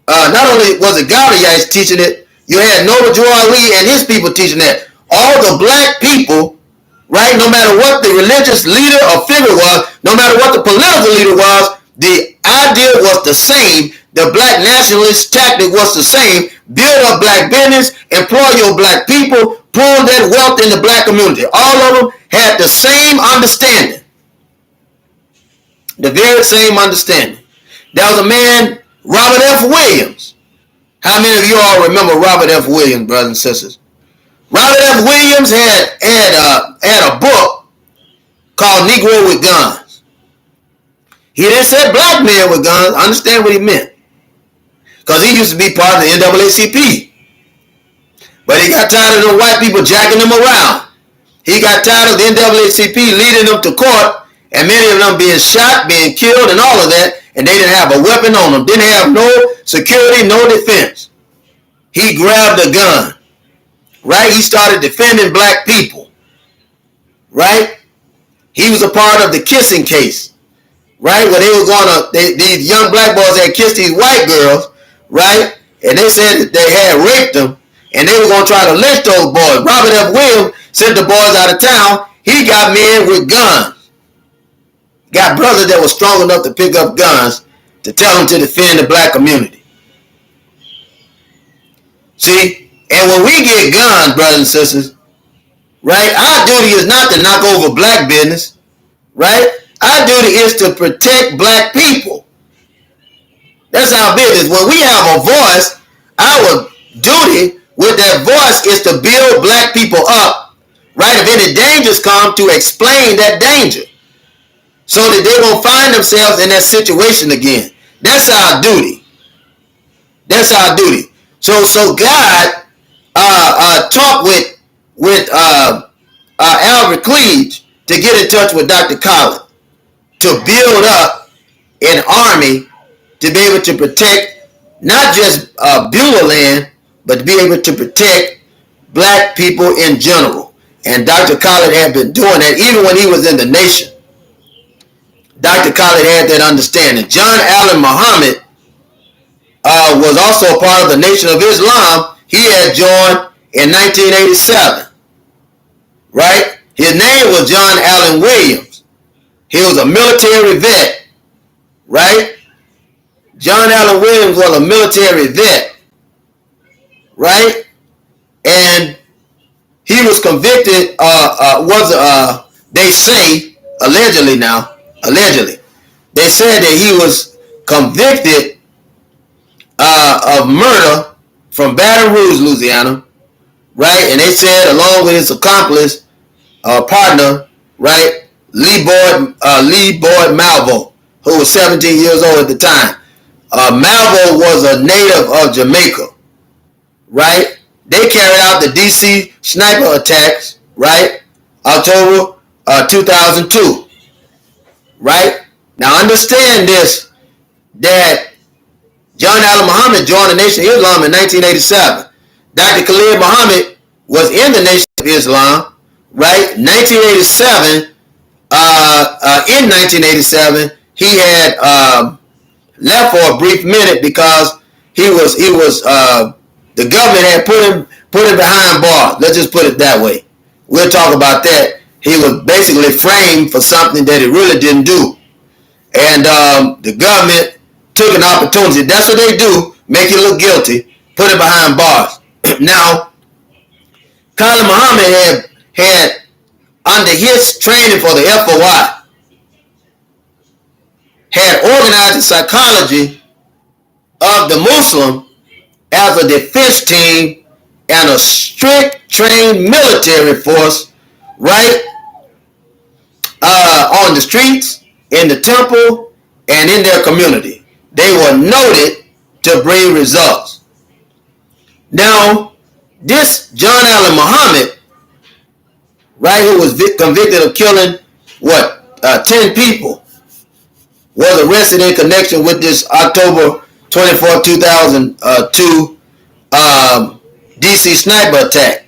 not only was it Garvey teaching it, you had Noble Joy Lee and his people teaching that. All the black people, right, no matter what the religious leader or figure was, no matter what the political leader was, the idea was the same. The black nationalist tactic was the same. Build up black business, employ your black people, pull that wealth in the black community. All of them had the same understanding. The very same understanding. There was a man, Robert F. Williams. How many of you all remember Robert F. Williams, brothers and sisters? Robert F. Williams had a book called Negro with Guns. He didn't say black men with guns. Understand what he meant. Because he used to be part of the NAACP. But he got tired of the white people jacking him around. He got tired of the NAACP leading them to court, and many of them being shot, being killed, and all of that, and they didn't have a weapon on them. Didn't have no security, no defense. He grabbed a gun. Right? He started defending black people. Right? He was a part of the kissing case. Right? Where they were these young black boys had kissed these white girls. Right? And they said that they had raped them. And they were going to try to lynch those boys. Robert F. Williams sent the boys out of town. He got men with guns. Got brothers that were strong enough to pick up guns to tell them to defend the black community. See? And when we get guns, brothers and sisters, right, our duty is not to knock over black business, right? Our duty is to protect black people. That's our business. When we have a voice, our duty with that voice is to build black people up, right? If any dangers come, to explain that danger so that they won't find themselves in that situation again. That's our duty. That's our duty. So God talked with Albert Cleage to get in touch with Dr. Khalid to build up an army to be able to protect not just Beulah land, but to be able to protect black people in general. And Dr. Khalid had been doing that even when he was in the nation. Dr. Khalid had that understanding. John Allen Muhammad was also a part of the Nation of Islam. He had joined in 1987. Right? His name was John Allen Williams. He was a military vet. Right? John Allen Williams was a military vet. Right? And he was convicted, they say, allegedly, they said that he was convicted of murder from Baton Rouge, Louisiana, right? And they said, along with his accomplice, partner, right, Lee Boyd Malvo, who was 17 years old at the time. Malvo was a native of Jamaica, right? They carried out the D.C. sniper attacks, right? October 2002, right? Now understand this, that John Allen Muhammad joined the Nation of Islam in 1987. Dr. Khalid Muhammad was in the Nation of Islam, right? 1987. In 1987, he had left for a brief minute because the government had put him behind bars. Let's just put it that way. We'll talk about that. He was basically framed for something that he really didn't do, and the government took an opportunity. That's what they do, make you look guilty, put it behind bars. Now, Khalid Muhammad had under his training for the FOI, had organized the psychology of the Muslim as a defense team and a strict trained military force, right, on the streets, in the temple, and in their community. They were noted to bring results. Now, this John Allen Muhammad, right, who was convicted of killing, 10 people, was arrested in connection with this October 24, 2002 DC sniper attack.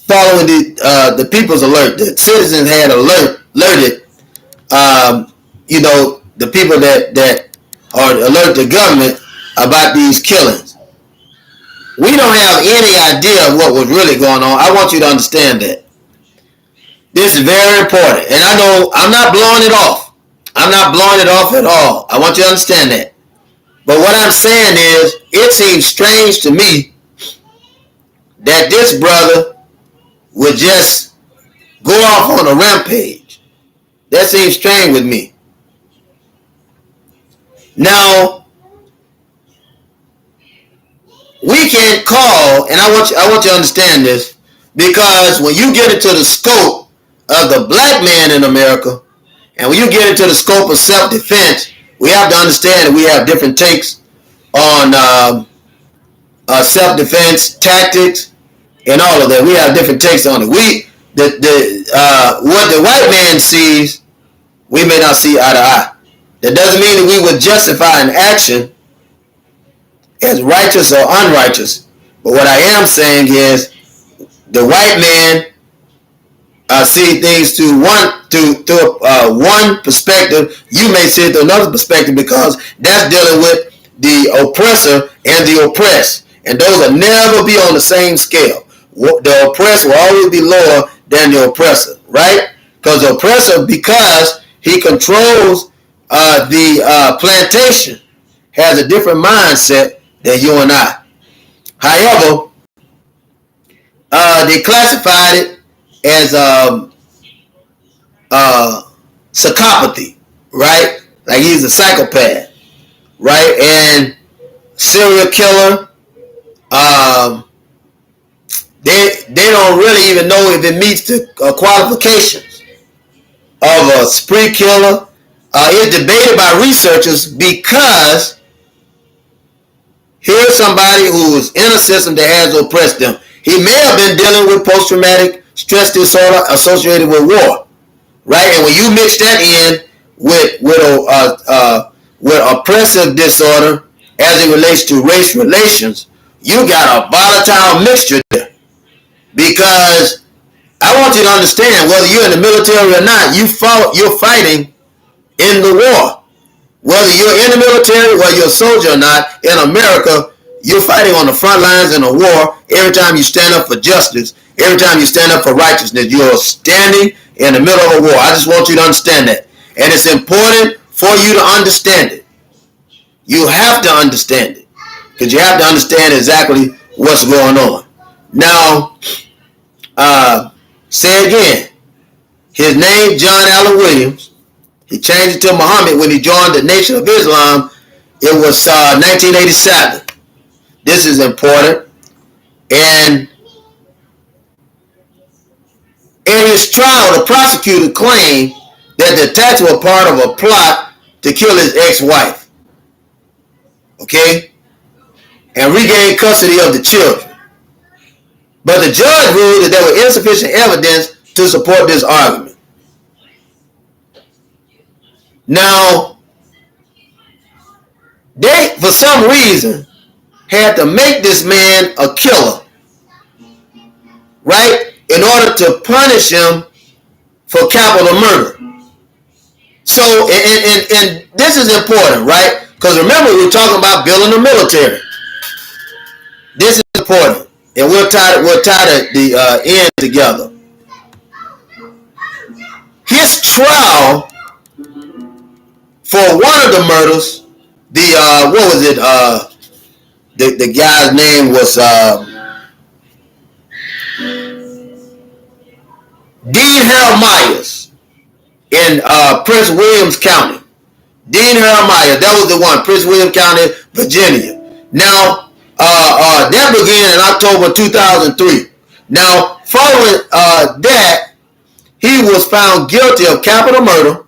Following the people's alert, the citizens had alerted, the people that are alert the government about these killings. We don't have any idea of what was really going on. I want you to understand that. This is very important. And I know I'm not blowing it off. I'm not blowing it off at all. I want you to understand that. But what I'm saying is, it seems strange to me that this brother would just go off on a rampage. That seems strange with me. Now, we can call, and I want you to understand this, because when you get into the scope of the black man in America, and when you get into the scope of self-defense, we have to understand that we have different takes on self-defense tactics and all of that. We have different takes on it. What the white man sees, we may not see eye to eye. That doesn't mean that we would justify an action as righteous or unrighteous. But what I am saying is, the white man see things through one perspective. You may see it through another perspective, because that's dealing with the oppressor and the oppressed, and those will never be on the same scale. The oppressed will always be lower than the oppressor, right? Because the oppressor, because he controls the plantation, has a different mindset than you and I. However, they classified it as psychopathy, right? Like he's a psychopath, right? And serial killer. They don't really even know if it meets the qualifications of a spree killer. It's debated by researchers, because here's somebody who is in a system that has oppressed them. He may have been dealing with post-traumatic stress disorder associated with war, right? And when you mix that in with oppressive disorder as it relates to race relations, you got a volatile mixture there. Because I want you to understand, whether you're in the military or not, you're fighting in the war. Whether you're in the military, whether you're a soldier or not, in America, you're fighting on the front lines in a war. Every time you stand up for justice, every time you stand up for righteousness, you're standing in the middle of a war. I just want you to understand that. And it's important for you to understand it. You have to understand it, because you have to understand exactly what's going on. Now, say again, his name, John Allen Williams. He changed it to Muhammad when he joined the Nation of Islam. It was 1987. This is important. And in his trial, the prosecutor claimed that the attacks were part of a plot to kill his ex-wife, okay, and regain custody of the children. But the judge ruled that there was insufficient evidence to support this argument. Now, they, for some reason, had to make this man a killer, right, in order to punish him for capital murder. So, and this is important, right? Because remember, we're talking about building the military. This is important, and we'll tie the end together. His trial for one of the murders, the guy's name was Dean Harold Myers in Prince Williams County. Dean Harold Myers, that was the one, Prince William County, Virginia. Now, that began in October 2003. Now, following that, he was found guilty of capital murder.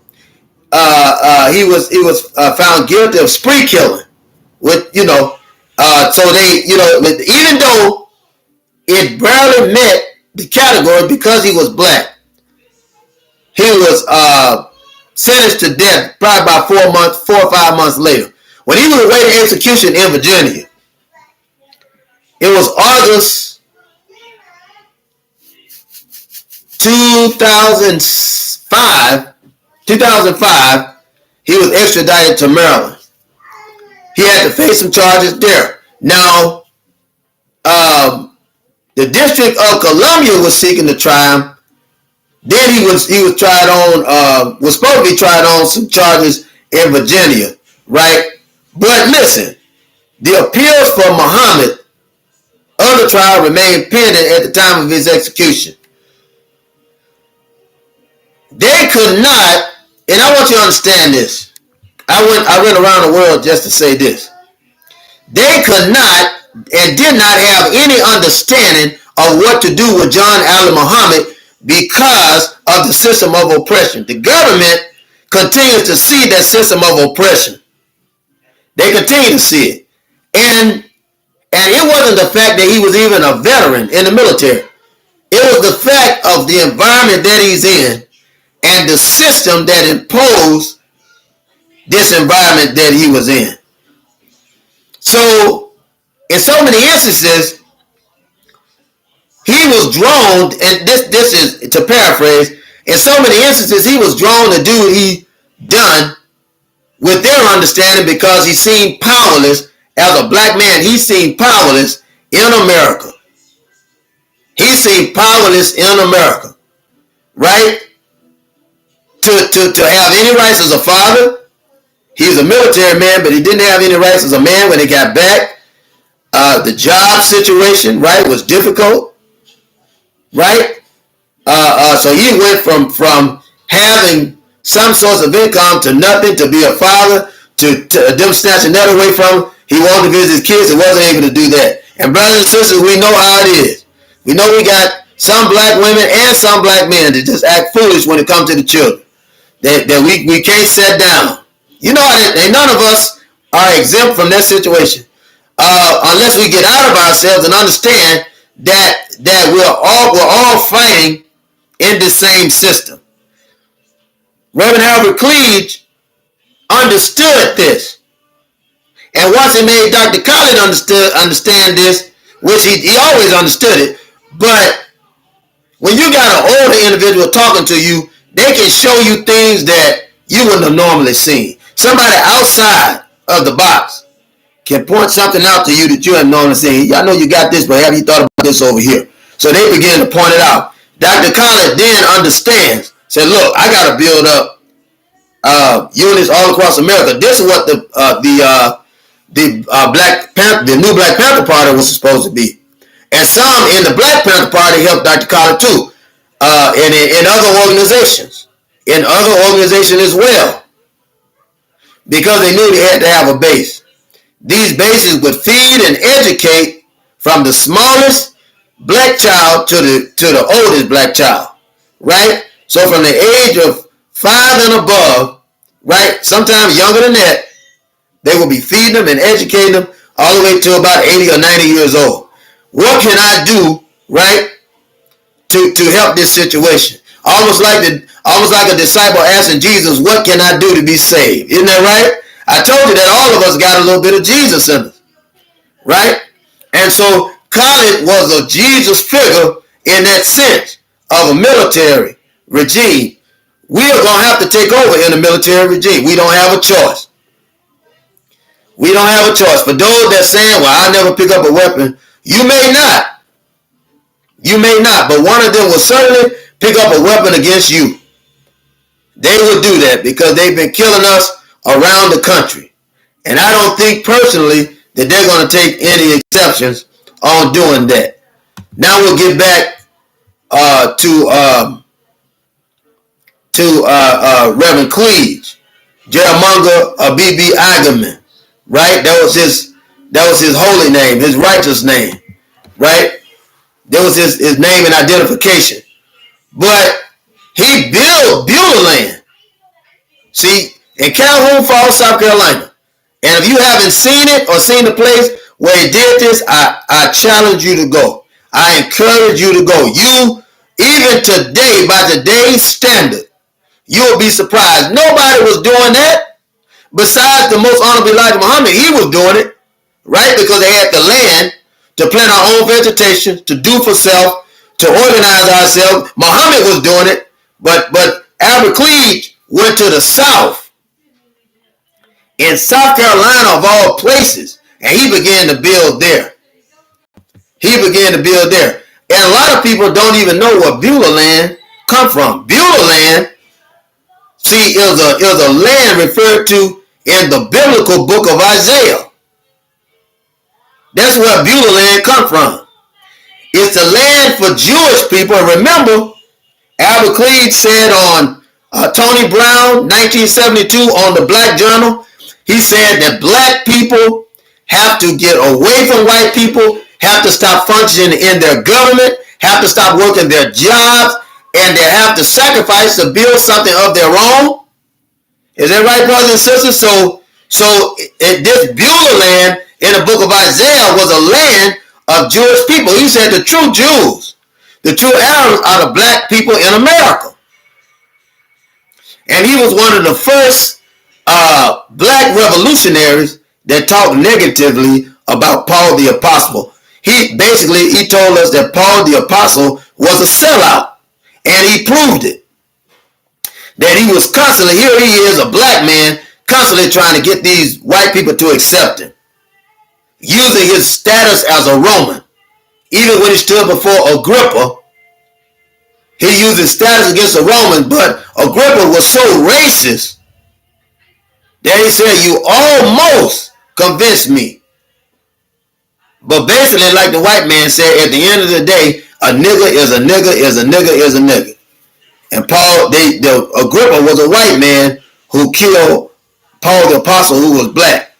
He was found guilty of spree killing. With so they even though it barely met the category because he was black, he was sentenced to death probably about 4 or 5 months later. When he was awaiting execution in Virginia, it was August 2005. He was extradited to Maryland. He had to face some charges there. Now, the District of Columbia was seeking to try him. Then he was tried on, was supposed to be tried on some charges in Virginia, right? But listen, the appeals for Muhammad of the trial remained pending at the time of his execution. They could not, and I want you to understand this. I went around the world just to say this. They could not and did not have any understanding of what to do with John Ali Muhammad because of the system of oppression. The government continues to see that system of oppression. They continue to see it. And it wasn't the fact that he was even a veteran in the military. It was the fact of the environment that he's in and the system that imposed this environment that he was in. So, in so many instances, he was drawn, and this is to paraphrase, in so many instances he was drawn to do what he done with their understanding because he seemed powerless. As a black man, he seemed powerless in America. He seemed powerless in America, right? To have any rights as a father. He was a military man, but he didn't have any rights as a man when he got back. The job situation, right, was difficult, right? So he went from having some source of income to nothing, to be a father, to them snatching that away from him. He wanted to visit his kids and wasn't able to do that. And brothers and sisters, we know how it is. We know we got some black women and some black men that just act foolish when it comes to the children. That we can't set down. You know, none of us are exempt from that situation. Unless we get out of ourselves and understand that we're all fighting in the same system. Reverend Cleage understood this. And once he made Dr. Khalid understand this, which he always understood it, but when you got an older individual talking to you, they can show you things that you wouldn't have normally seen. Somebody outside of the box can point something out to you that you haven't normally seen. I know you got this, but have you thought about this over here? So they begin to point it out. Dr. Khalid then understands, said, look, I got to build up units all across America. This is what the new Black Panther Party was supposed to be. And some in the Black Panther Party helped Dr. Khalid too. And in other organizations. In other organizations as well. Because they knew they had to have a base. These bases would feed and educate from the smallest black child to the oldest black child. Right? So from the age of 5 and above, right, sometimes younger than that, they will be feeding them and educating them all the way to about 80 or 90 years old. What can I do, right, to help this situation? Almost like a disciple asking Jesus, what can I do to be saved? Isn't that right? I told you that all of us got a little bit of Jesus in us, right? And so Khalid was a Jesus figure in that sense of a military regime. We are going to have to take over in a military regime. We don't have a choice. We don't have a choice. For those that saying, well, I never pick up a weapon, you may not. You may not, but one of them will certainly pick up a weapon against you. They will do that because they've been killing us around the country. And I don't think personally that they're going to take any exceptions on doing that. Now we'll get back to to Reverend Cleage, Jeramonger B.B. Eigenman, right? That was his holy name, his righteous name, right? That was his name and identification. But he built Beulah land. See, in Calhoun Falls, South Carolina. And if you haven't seen it or seen the place where he did this, I challenge you to go. I encourage you to go. You, even today, by today's standard, you'll be surprised. Nobody was doing that besides the most honorable Elijah Muhammad. He was doing it, right? Because they had the land to plant our own vegetation, to do for self, to organize ourselves. Muhammad was doing it, but Albert Cleage went to the South, in South Carolina of all places, and he began to build there. And a lot of people don't even know where Beulah land come from. Beulah land, see, is a land referred to in the biblical book of Isaiah. That's where Beulah land come from. It's the land for Jewish people. Remember, Albert Cleage said on Tony Brown, 1972, on the Black Journal, he said that black people have to get away from white people, have to stop functioning in their government, have to stop working their jobs, and they have to sacrifice to build something of their own. Is that right, brothers and sisters? So this Beulah land in the book of Isaiah was a land of Jewish people. He said the true Jews, the true Arabs are the black people in America. And he was one of the first black revolutionaries that talked negatively about Paul the Apostle. He told us that Paul the Apostle was a sellout, and he proved it. That he was constantly, here he is, a black man, constantly trying to get these white people to accept him, using his status as a Roman. Even when he stood before Agrippa, he used his status against the Romans, but Agrippa was so racist that he said, you almost convinced me. But basically, like the white man said, at the end of the day, a nigger is a nigger is a nigger is a nigger. And Agrippa was a white man who killed Paul the Apostle, who was black.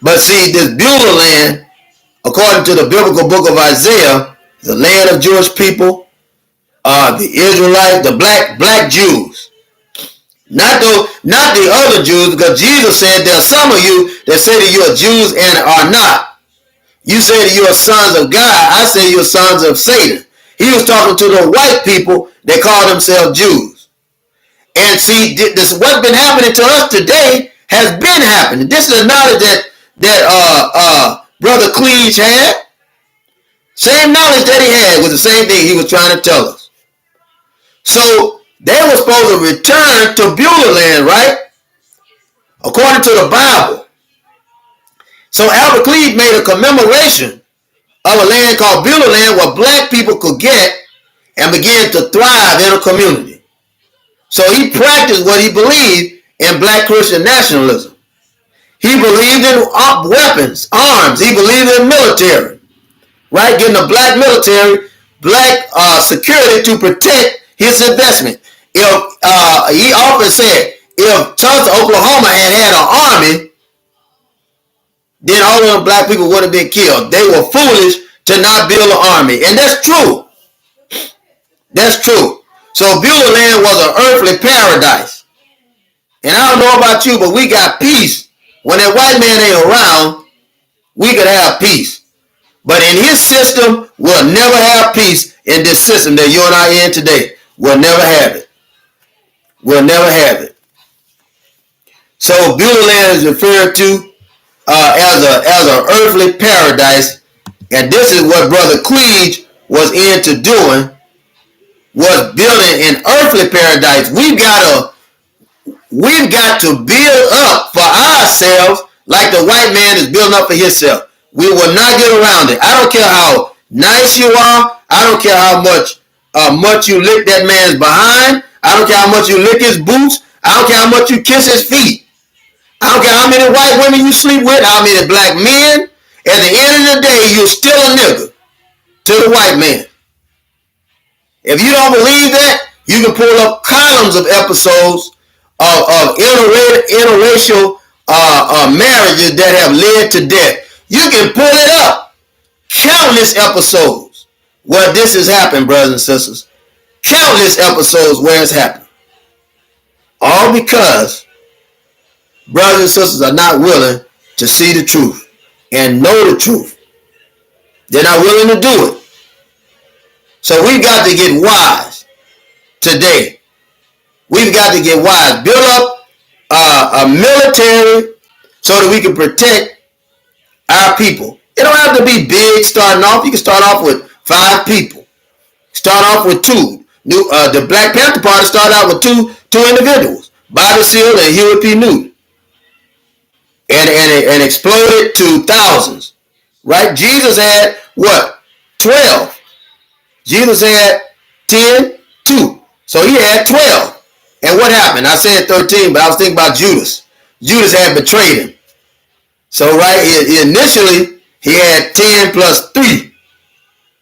But see, this Beulah land, according to the biblical book of Isaiah, the land of Jewish people, the Israelites, the black Jews. Not the other Jews, because Jesus said there are some of you that say that you are Jews and are not. You say that you are sons of God. I say you're sons of Satan. He was talking to the white people that call themselves Jews. And see, this what's been happening to us today has been happening. This is the knowledge that Brother Cleage had. Same knowledge that he had was the same thing he was trying to tell us. So they were supposed to return to Beulah land, right? According to the Bible. So Albert Cleage made a commemoration of a land called Beulah land where black people could get and begin to thrive in a community. So he practiced what he believed in black Christian nationalism. He believed in weapons, arms. He believed in military, right? Getting a black military, black security to protect his investment. He often said, if Tulsa, Oklahoma had an army, then all of the black people would have been killed. They were foolish to not build an army. And that's true. That's true. So Beulah land was an earthly paradise. And I don't know about you, but we got peace. When that white man ain't around, we could have peace. But in his system, we'll never have peace in this system that you and I are in today. We'll never have it. We'll never have it. So Beulah land is referred to as an earthly paradise, and this is what Brother Cleage was into doing, was building an earthly paradise. We've got to build up for ourselves like the white man is building up for himself. We will not get around it. I don't care how nice you are. I don't care how much you lick that man's behind. I don't care how much you lick his boots. I don't care how much you kiss his feet. I don't care how many white women you sleep with, how many black men. At the end of the day, you're still a nigger to the white man. If you don't believe that, You can pull up columns of episodes of interracial marriages that have led to death. You can pull it up. Countless episodes where this has happened, brothers and sisters. Countless episodes where it's happened. All because brothers and sisters are not willing to see the truth and know the truth. They're not willing to do it. So we've got to get wise today. We've got to get wise. Build up a military so that we can protect our people. It don't have to be big starting off. You can start off with 5 people. Start off with 2. The Black Panther Party started out with two individuals, Bobby Seale and Huey P. Newton, and exploded to thousands. Right? Jesus had what? 12. Jesus had 10, 2. So he had 12. And what happened? I said 13, but I was thinking about Judas. Judas had betrayed him. So initially he had 10 plus 3.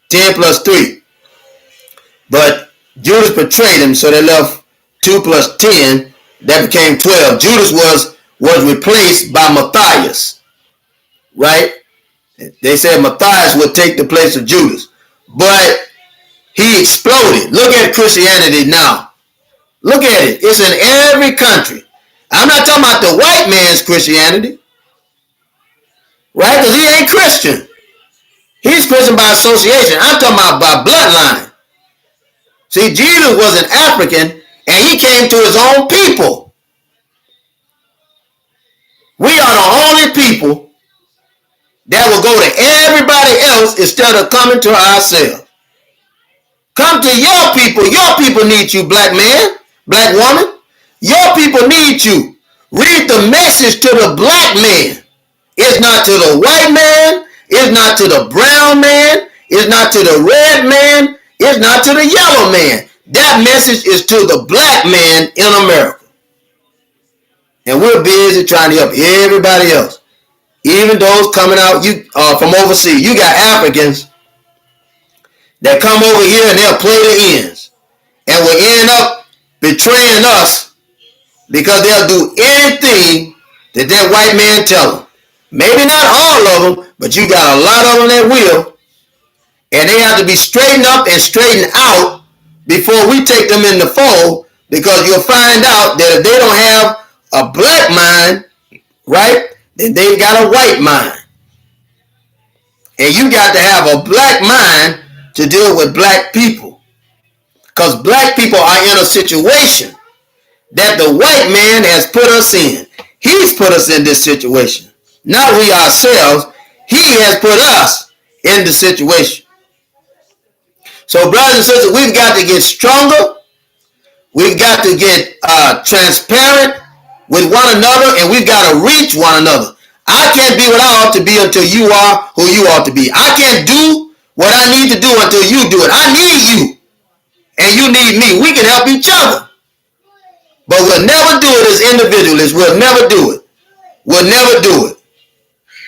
10 plus 3. But Judas betrayed him, so they left 2 plus 10. That became 12. Judas was replaced by Matthias. Right? They said Matthias would take the place of Judas. But he exploded. Look at Christianity now. Look at it. It's in every country. I'm not talking about the white man's Christianity. Right? Because he ain't Christian. He's Christian by association. I'm talking about by bloodline. See, Jesus was an African and he came to his own people. We are the only people that will go to everybody else instead of coming to ourselves. Come to your people. Your people need you, black man, black woman. Your people need you. Read the message to the black man. It's not to the white man. It's not to the brown man. It's not to the red man. It's not to the yellow man. That message is to the black man in America. And we're busy trying to help everybody else. Even those coming out from overseas. You got Africans that come over here and they'll play the ends. And will end up betraying us because they'll do anything that that white man tell them. Maybe not all of them, but you got a lot of them that will. And they have to be straightened up and straightened out before we take them in the fold, because you'll find out that if they don't have a black mind, right, then they got a white mind. And you got to have a black mind to deal with black people. Because black people are in a situation that the white man has put us in. He's put us in this situation. Not we ourselves. He has put us in the situation. So brothers and sisters, we've got to get stronger. We've got to get transparent with one another, and we've got to reach one another. I can't be what I ought to be until you are who you ought to be. I can't do what I need to do until you do it. I need you, and you need me. We can help each other. But we'll never do it as individualists. We'll never do it. We'll never do it.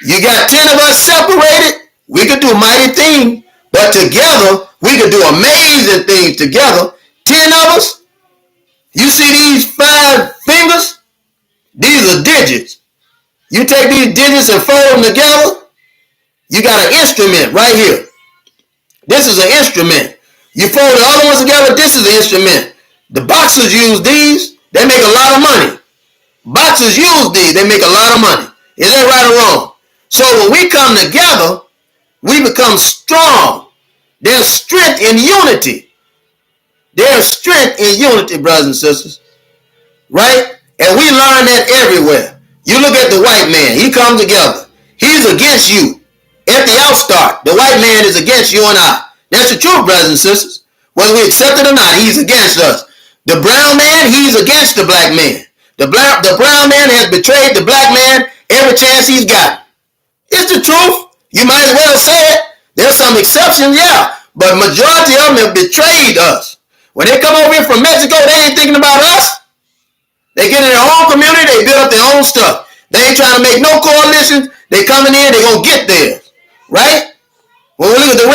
You got 10 of us separated, we could do mighty things. But together, we could do amazing things together. 10 of us. You see these 5 fingers? These are digits. You take these digits and fold them together. You got an instrument right here. This is an instrument. You fold the other ones together. This is an instrument. The boxers use these. They make a lot of money. Boxers use these. They make a lot of money. Is that right or wrong? So when we come together, we become strong. There's strength in unity. There's strength in unity, brothers and sisters. Right? And we learn that everywhere. You look at the white man. He comes together. He's against you. At the outstart, the white man is against you and I. That's the truth, brothers and sisters. Whether we accept it or not, he's against us. The brown man, he's against the black man. The brown man has betrayed the black man every chance he's got. It's the truth. You might as well say it. There's some exceptions, yeah. But majority of them have betrayed us. When they come over here from Mexico, they ain't thinking about us. They get in their own community, they build up their own stuff. They ain't trying to make no coalitions. They coming in, they gonna get theirs. Right? When we look at the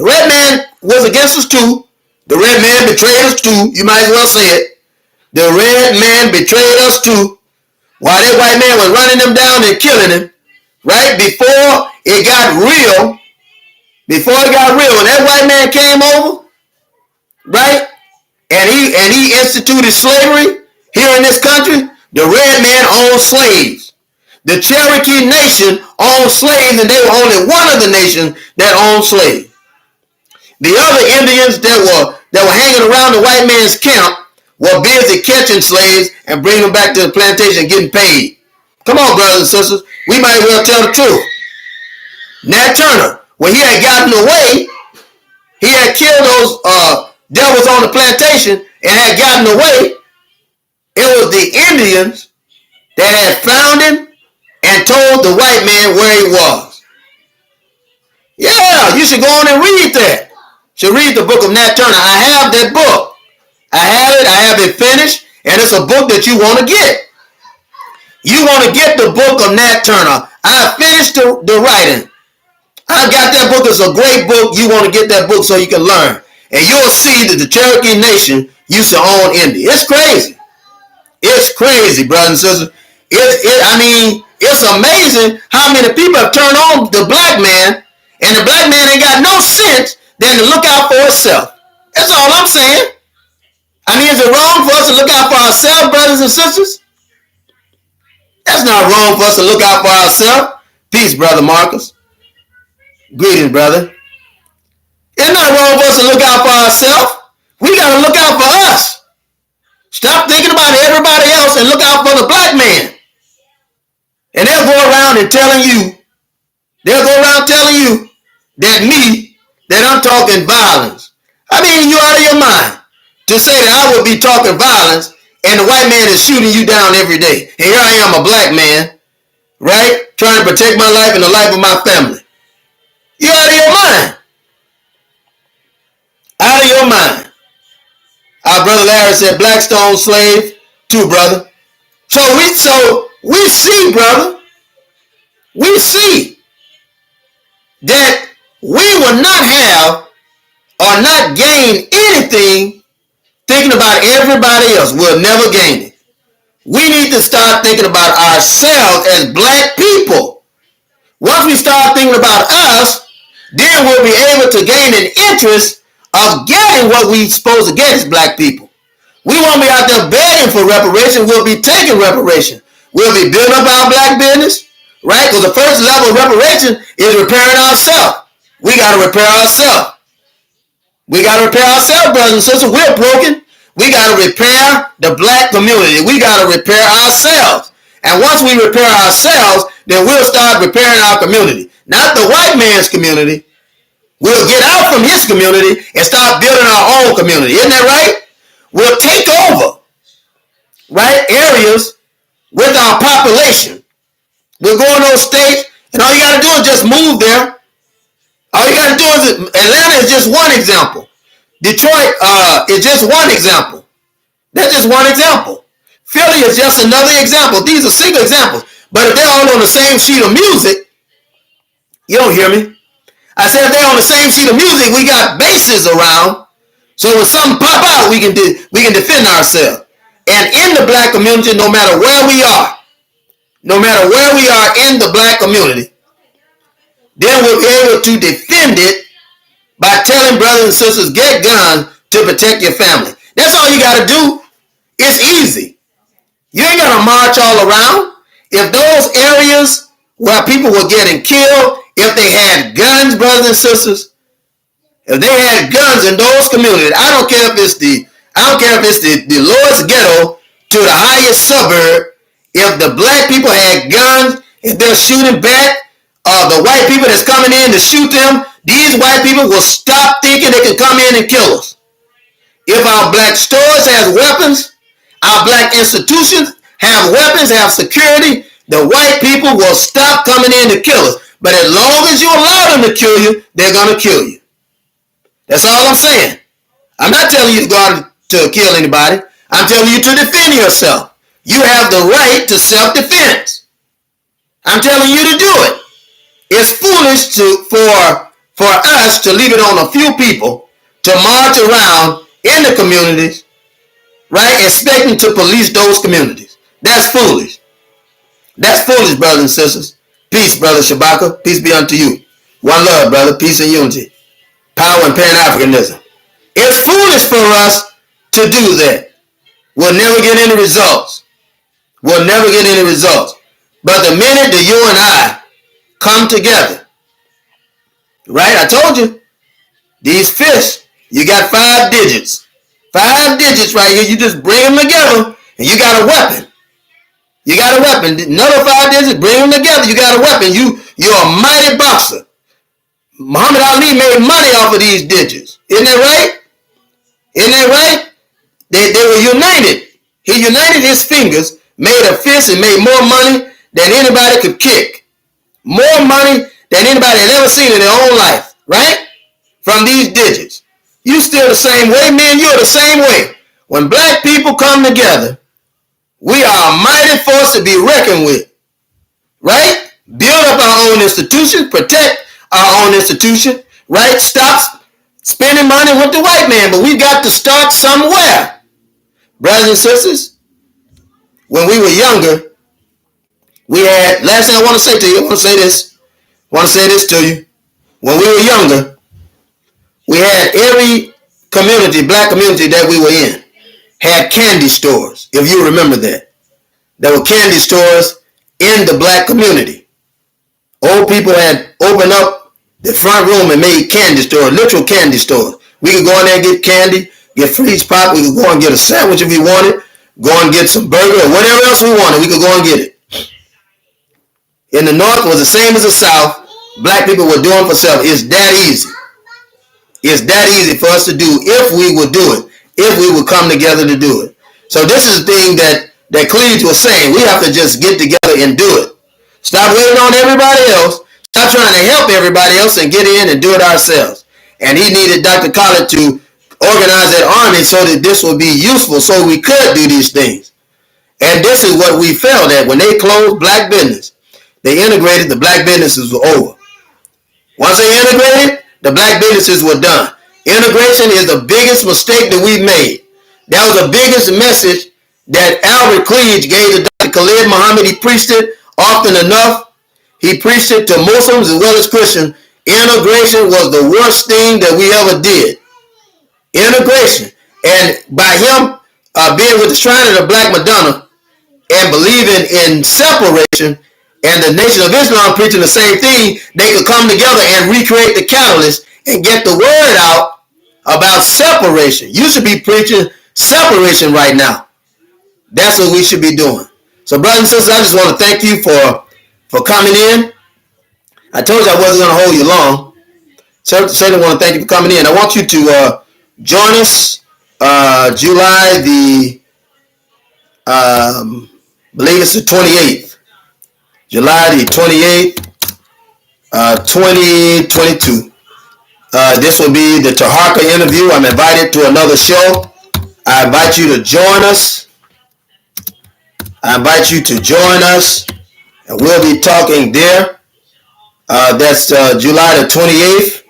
red man was against us too. The red man betrayed us too. You might as well say it. The red man betrayed us too. While that white man was running them down and killing him, right? Before it got real, when that white man came over, right? And he instituted slavery here in this country, the red man owned slaves. The Cherokee Nation owned slaves, and they were only one of the nations that owned slaves. The other Indians that were hanging around the white man's camp were busy catching slaves and bringing them back to the plantation and getting paid. Come on, brothers and sisters. We might well tell the truth. Nat Turner, when he had gotten away, he had killed those devils on the plantation and had gotten away. It was the Indians that had found him and told the white man where he was. Yeah, you should go on and read that. You should read the book of Nat Turner. I have that book. I have it finished, and it's a book that you want to get. You want to get the book of Nat Turner. I finished the writing. I got that book. It's a great book. You want to get that book so you can learn. And you'll see that the Cherokee Nation used to own India. It's crazy. It's crazy, brothers and sisters. It's amazing how many people have turned on the black man, and the black man ain't got no sense than to look out for himself. That's all I'm saying. Is it wrong for us to look out for ourselves, brothers and sisters? That's not wrong for us to look out for ourselves. Peace, Brother Marcus. Greetings, brother. It's not wrong for us to look out for ourselves. We got to look out for us. Stop thinking about everybody else and look out for the black man. And they'll go around telling you that I'm talking violence. You out of your mind to say that I would be talking violence and the white man is shooting you down every day. And here I am, a black man, right? Trying to protect my life and the life of my family. You out of your mind. Out of your mind. Our brother Larry said Blackstone slave too, brother. So we see, brother. We see that we will not have or not gain anything thinking about everybody else. We'll never gain it. We need to start thinking about ourselves as black people. Once we start thinking about us, then we'll be able to gain an interest of getting what we're supposed to get as black people. We won't be out there begging for reparation. We'll be taking reparation. We'll be building up our black business, right? Because the first level of reparation is repairing ourselves. We got to repair ourselves. We got to repair ourselves, brothers and sisters. We're broken. We got to repair the black community. We got to repair ourselves. And once we repair ourselves, then we'll start repairing our community. Not the white man's community. We'll get out from his community and start building our own community. Isn't that right? We'll take over, right, areas with our population. We'll go in those states, and all you got to do is just move there. All you got to do is, Atlanta is just one example. Detroit is just one example. That's just one example. Philly is just another example. These are single examples. But if they're all on the same sheet of music, you don't hear me. I said if they're on the same sheet of music, we got bases around. So when something pop out, we can defend ourselves. And in the black community, no matter where we are in the black community, then we'll be able to defend it by telling brothers and sisters, get guns to protect your family. That's all you got to do. It's easy. You ain't got to march all around. If those areas where people were getting killed, if they had guns, brothers and sisters, if they had guns in those communities, I don't care if it's the lowest ghetto to the highest suburb, if the black people had guns, if they're shooting back, the white people that's coming in to shoot them, these white people will stop thinking they can come in and kill us. If our black stores have weapons, our black institutions have weapons, have security, the white people will stop coming in to kill us. But as long as you allow them to kill you, they're going to kill you. That's all I'm saying. I'm not telling you to go out to kill anybody. I'm telling you to defend yourself. You have the right to self-defense. I'm telling you to do it. It's foolish for us to leave it on a few people to march around in the communities, right, expecting to police those communities. That's foolish. That's foolish, brothers and sisters. Peace, brother Shabaka. Peace be unto you. One love, brother. Peace and unity. Power and Pan-Africanism. It's foolish for us to do that. We'll never get any results. We'll never get any results. But the minute that you and I come together, right? I told you, these fish, you got 5 digits. 5 digits right here. You just bring them together and you got a weapon. You got a weapon. Another 5 digits, bring them together. You got a weapon. You're a mighty boxer. Muhammad Ali made money off of these digits. Isn't that right? Isn't that right? They were united. He united his fingers, made a fist, and made more money than anybody could kick. More money than anybody had ever seen in their own life, right? From these digits. You still the same way, man. You're the same way. When black people come together, we are a mighty force to be reckoned with, right? Build up our own institutions, protect our own institution, right? Stop spending money with the white man, but we've got to start somewhere. Brothers and sisters, when we were younger, we had, last thing I want to say to you, I want to say this to you. When we were younger, we had every community, black community that we were in, had candy stores, if you remember that. There were candy stores in the black community. Old people had opened up the front room and made candy stores, literal candy stores. We could go in there and get candy, get freeze pop. We could go and get a sandwich if we wanted, go and get some burger or whatever else we wanted. We could go and get it. In the North, it was the same as the South. Black people were doing for self. It's that easy. It's that easy for us to do if we would do it, if we would come together to do it. So this is the thing that Cleage was saying. We have to just get together and do it. Stop waiting on everybody else. Stop trying to help everybody else and get in and do it ourselves. And he needed Dr. Khalid to organize that army so that this would be useful, so we could do these things. And this is what we felt that when they closed black business, they integrated, the black businesses were over. Once they integrated, the black businesses were done. Integration is the biggest mistake that we've made. That was the biggest message that Albert Cleage gave to Dr. Khalid Muhammad. He preached it often enough. He preached it to Muslims as well as Christians. Integration was the worst thing that we ever did. Integration. And by him being with the shrine of the Black Madonna and believing in separation, and the Nation of Islam preaching the same thing, they could come together and recreate the catalyst and get the word out about separation. You should be preaching separation right now. That's what we should be doing. So brothers and sisters, I just want to thank you for coming in. I told you I wasn't going to hold you long. Certainly want to thank you for coming in. I want you to join us July the, believe it's the 28th. July the 28th, 2022. This will be the Taharka interview. I'm invited to another show. I invite you to join us. And we'll be talking there. That's July the 28th,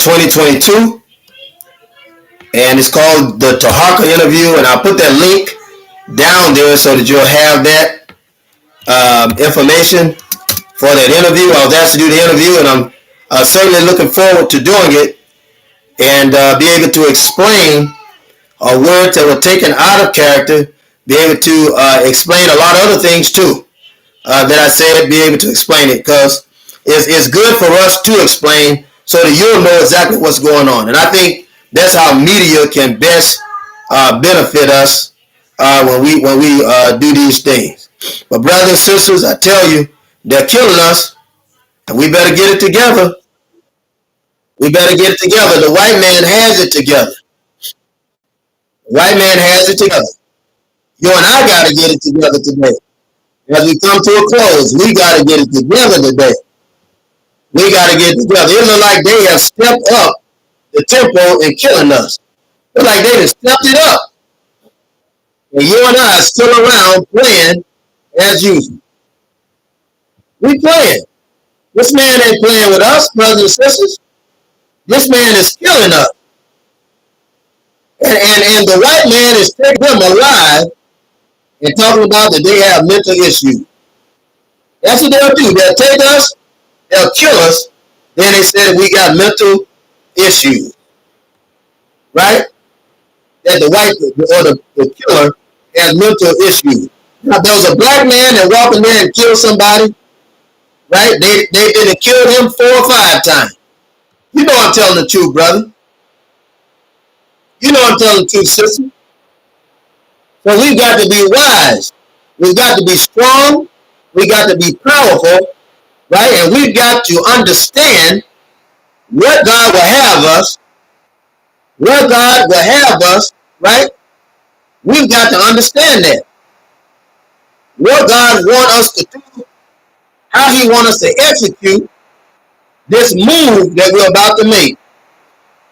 2022. And it's called the Taharka interview. And I'll put that link down there so that you'll have that information for that interview. I was asked to do the interview, and I'm certainly looking forward to doing it and be able to explain words that were taken out of character, be able to explain a lot of other things too that I said, be able to explain it, because it's good for us to explain so that you'll know exactly what's going on. And I think that's how media can best benefit us when we do these things. But brothers and sisters, I tell you, they're killing us, and we better get it together. We better get it together. The white man has it together. The white man has it together. You and I got to get it together today. As we come to a close, we got to get it together today. We got to get it together. It looks like they have stepped up the tempo in killing us. It's like they have stepped it up. And you and I are still around playing as usual. We playing. This man ain't playing with us, brothers and sisters. This man is killing us. And the white man is taking them alive and talking about that they have mental issues. That's what they'll do. They'll take us, they'll kill us, then they say we got mental issues. Right? That the white or the killer has mental issues. Now, if there was a black man that walked in there and killed somebody, right? They didn't kill him 4 or 5 times. You know I'm telling the truth, brother. You know I'm telling the truth, sister. So we've got to be wise. We've got to be strong. We got to be powerful, right? And we've got to understand what God will have us, where God will have us, right? We've got to understand that. What God wants us to do, how he wants us to execute this move that we're about to make,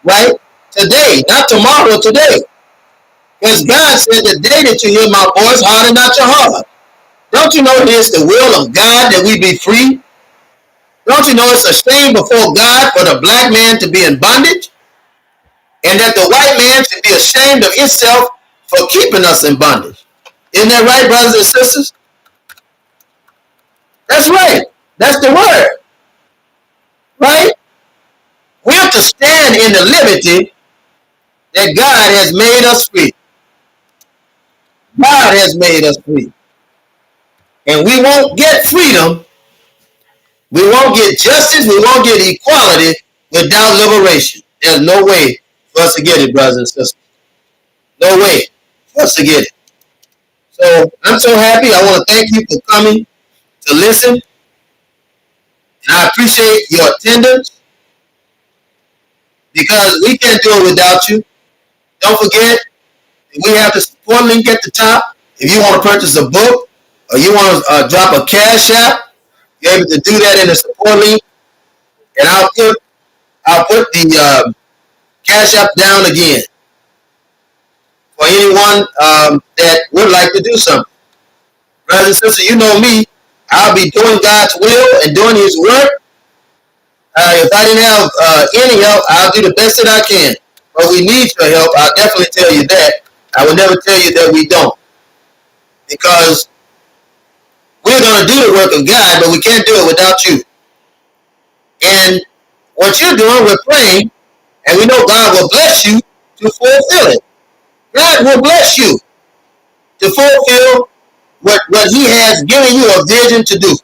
right? Today, not tomorrow, today. Because God said, the day that you hear my voice, harden not your heart. Don't you know it is the will of God that we be free? Don't you know it's a shame before God for the black man to be in bondage? And that the white man should be ashamed of himself for keeping us in bondage. Isn't that right, brothers and sisters? That's right. That's the word. Right? We have to stand in the liberty that God has made us free. God has made us free. And we won't get freedom, we won't get justice, we won't get equality without liberation. There's no way for us to get it, brothers and sisters. No way for us to get it. So I'm so happy. I want to thank you for coming to listen. And I appreciate your attendance because we can't do it without you. Don't forget, we have the support link at the top. If you want to purchase a book or you want to drop a cash app, you're able to do that in the support link. And I'll put the cash app down again for anyone that would like to do something. Brothers and sisters, you know me. I'll be doing God's will and doing his work. If I didn't have any help, I'll do the best that I can. But we need your help. I'll definitely tell you that. I will never tell you that we don't. Because we're going to do the work of God, but we can't do it without you. And what you're doing, we're praying, and we know God will bless you to fulfill it. God will bless you to fulfill what he has given you a vision to do.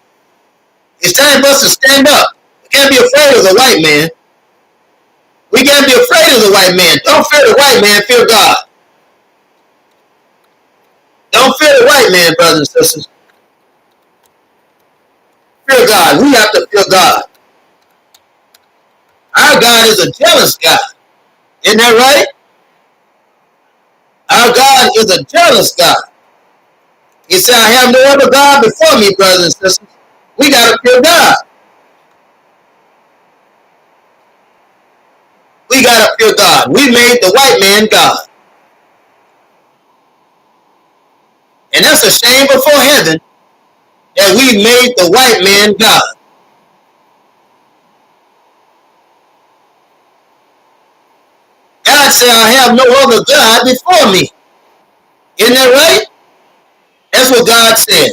It's time for us to stand up. We can't be afraid of the white man. We can't be afraid of the white man. Don't fear the white man, fear God. Don't fear the white man, brothers and sisters. Fear God. We have to fear God. Our God is a jealous God. Isn't that right? Our God is a jealous God. He said, I have no other God before me, brothers and sisters. We got to fear God. We got to fear God. We made the white man God. And that's a shame before heaven that we made the white man God. God said, I have no other God before me. Isn't that right? That's what God said.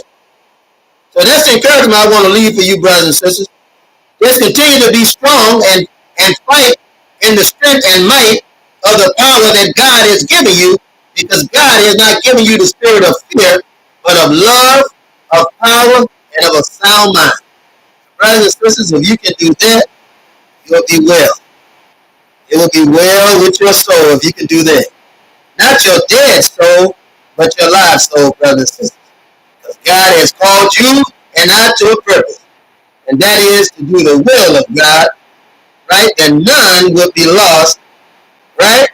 So that's the encouragement I want to leave for you, brothers and sisters. Just continue to be strong and fight in the strength and might of the power that God has given you, because God has not given you the spirit of fear, but of love, of power, and of a sound mind. Brothers and sisters, if you can do that, you'll be well. It will be well with your soul if you can do that. Not your dead soul, but your live soul, brothers and sisters. Because God has called you and I to a purpose. And that is to do the will of God, right? That none would be lost, right?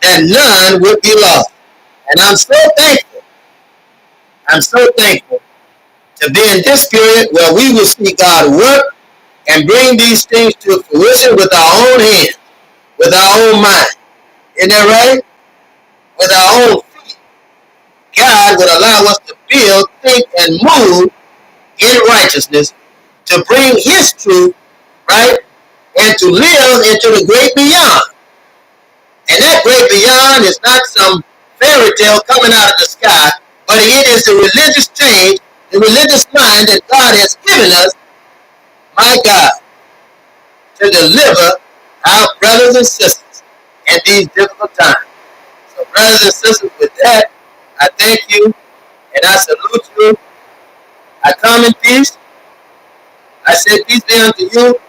That none would be lost. And I'm so thankful. I'm so thankful to be in this period where we will see God work and bring these things to fruition with our own hands, with our own mind. Isn't that right? With our own feet. God would allow us to build, think, and move in righteousness to bring his truth, right, and to live into the great beyond. And that great beyond is not some fairy tale coming out of the sky, but it is the religious change, the religious mind that God has given us, my God, to deliver our brothers and sisters in these difficult times. So brothers and sisters, with that, I thank you and I salute you. I come in peace. I say peace be unto you.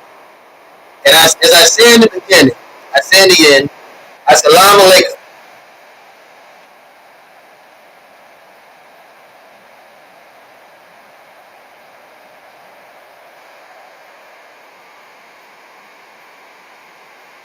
And as I said in the beginning, I say in the end, Assalamu alaikum.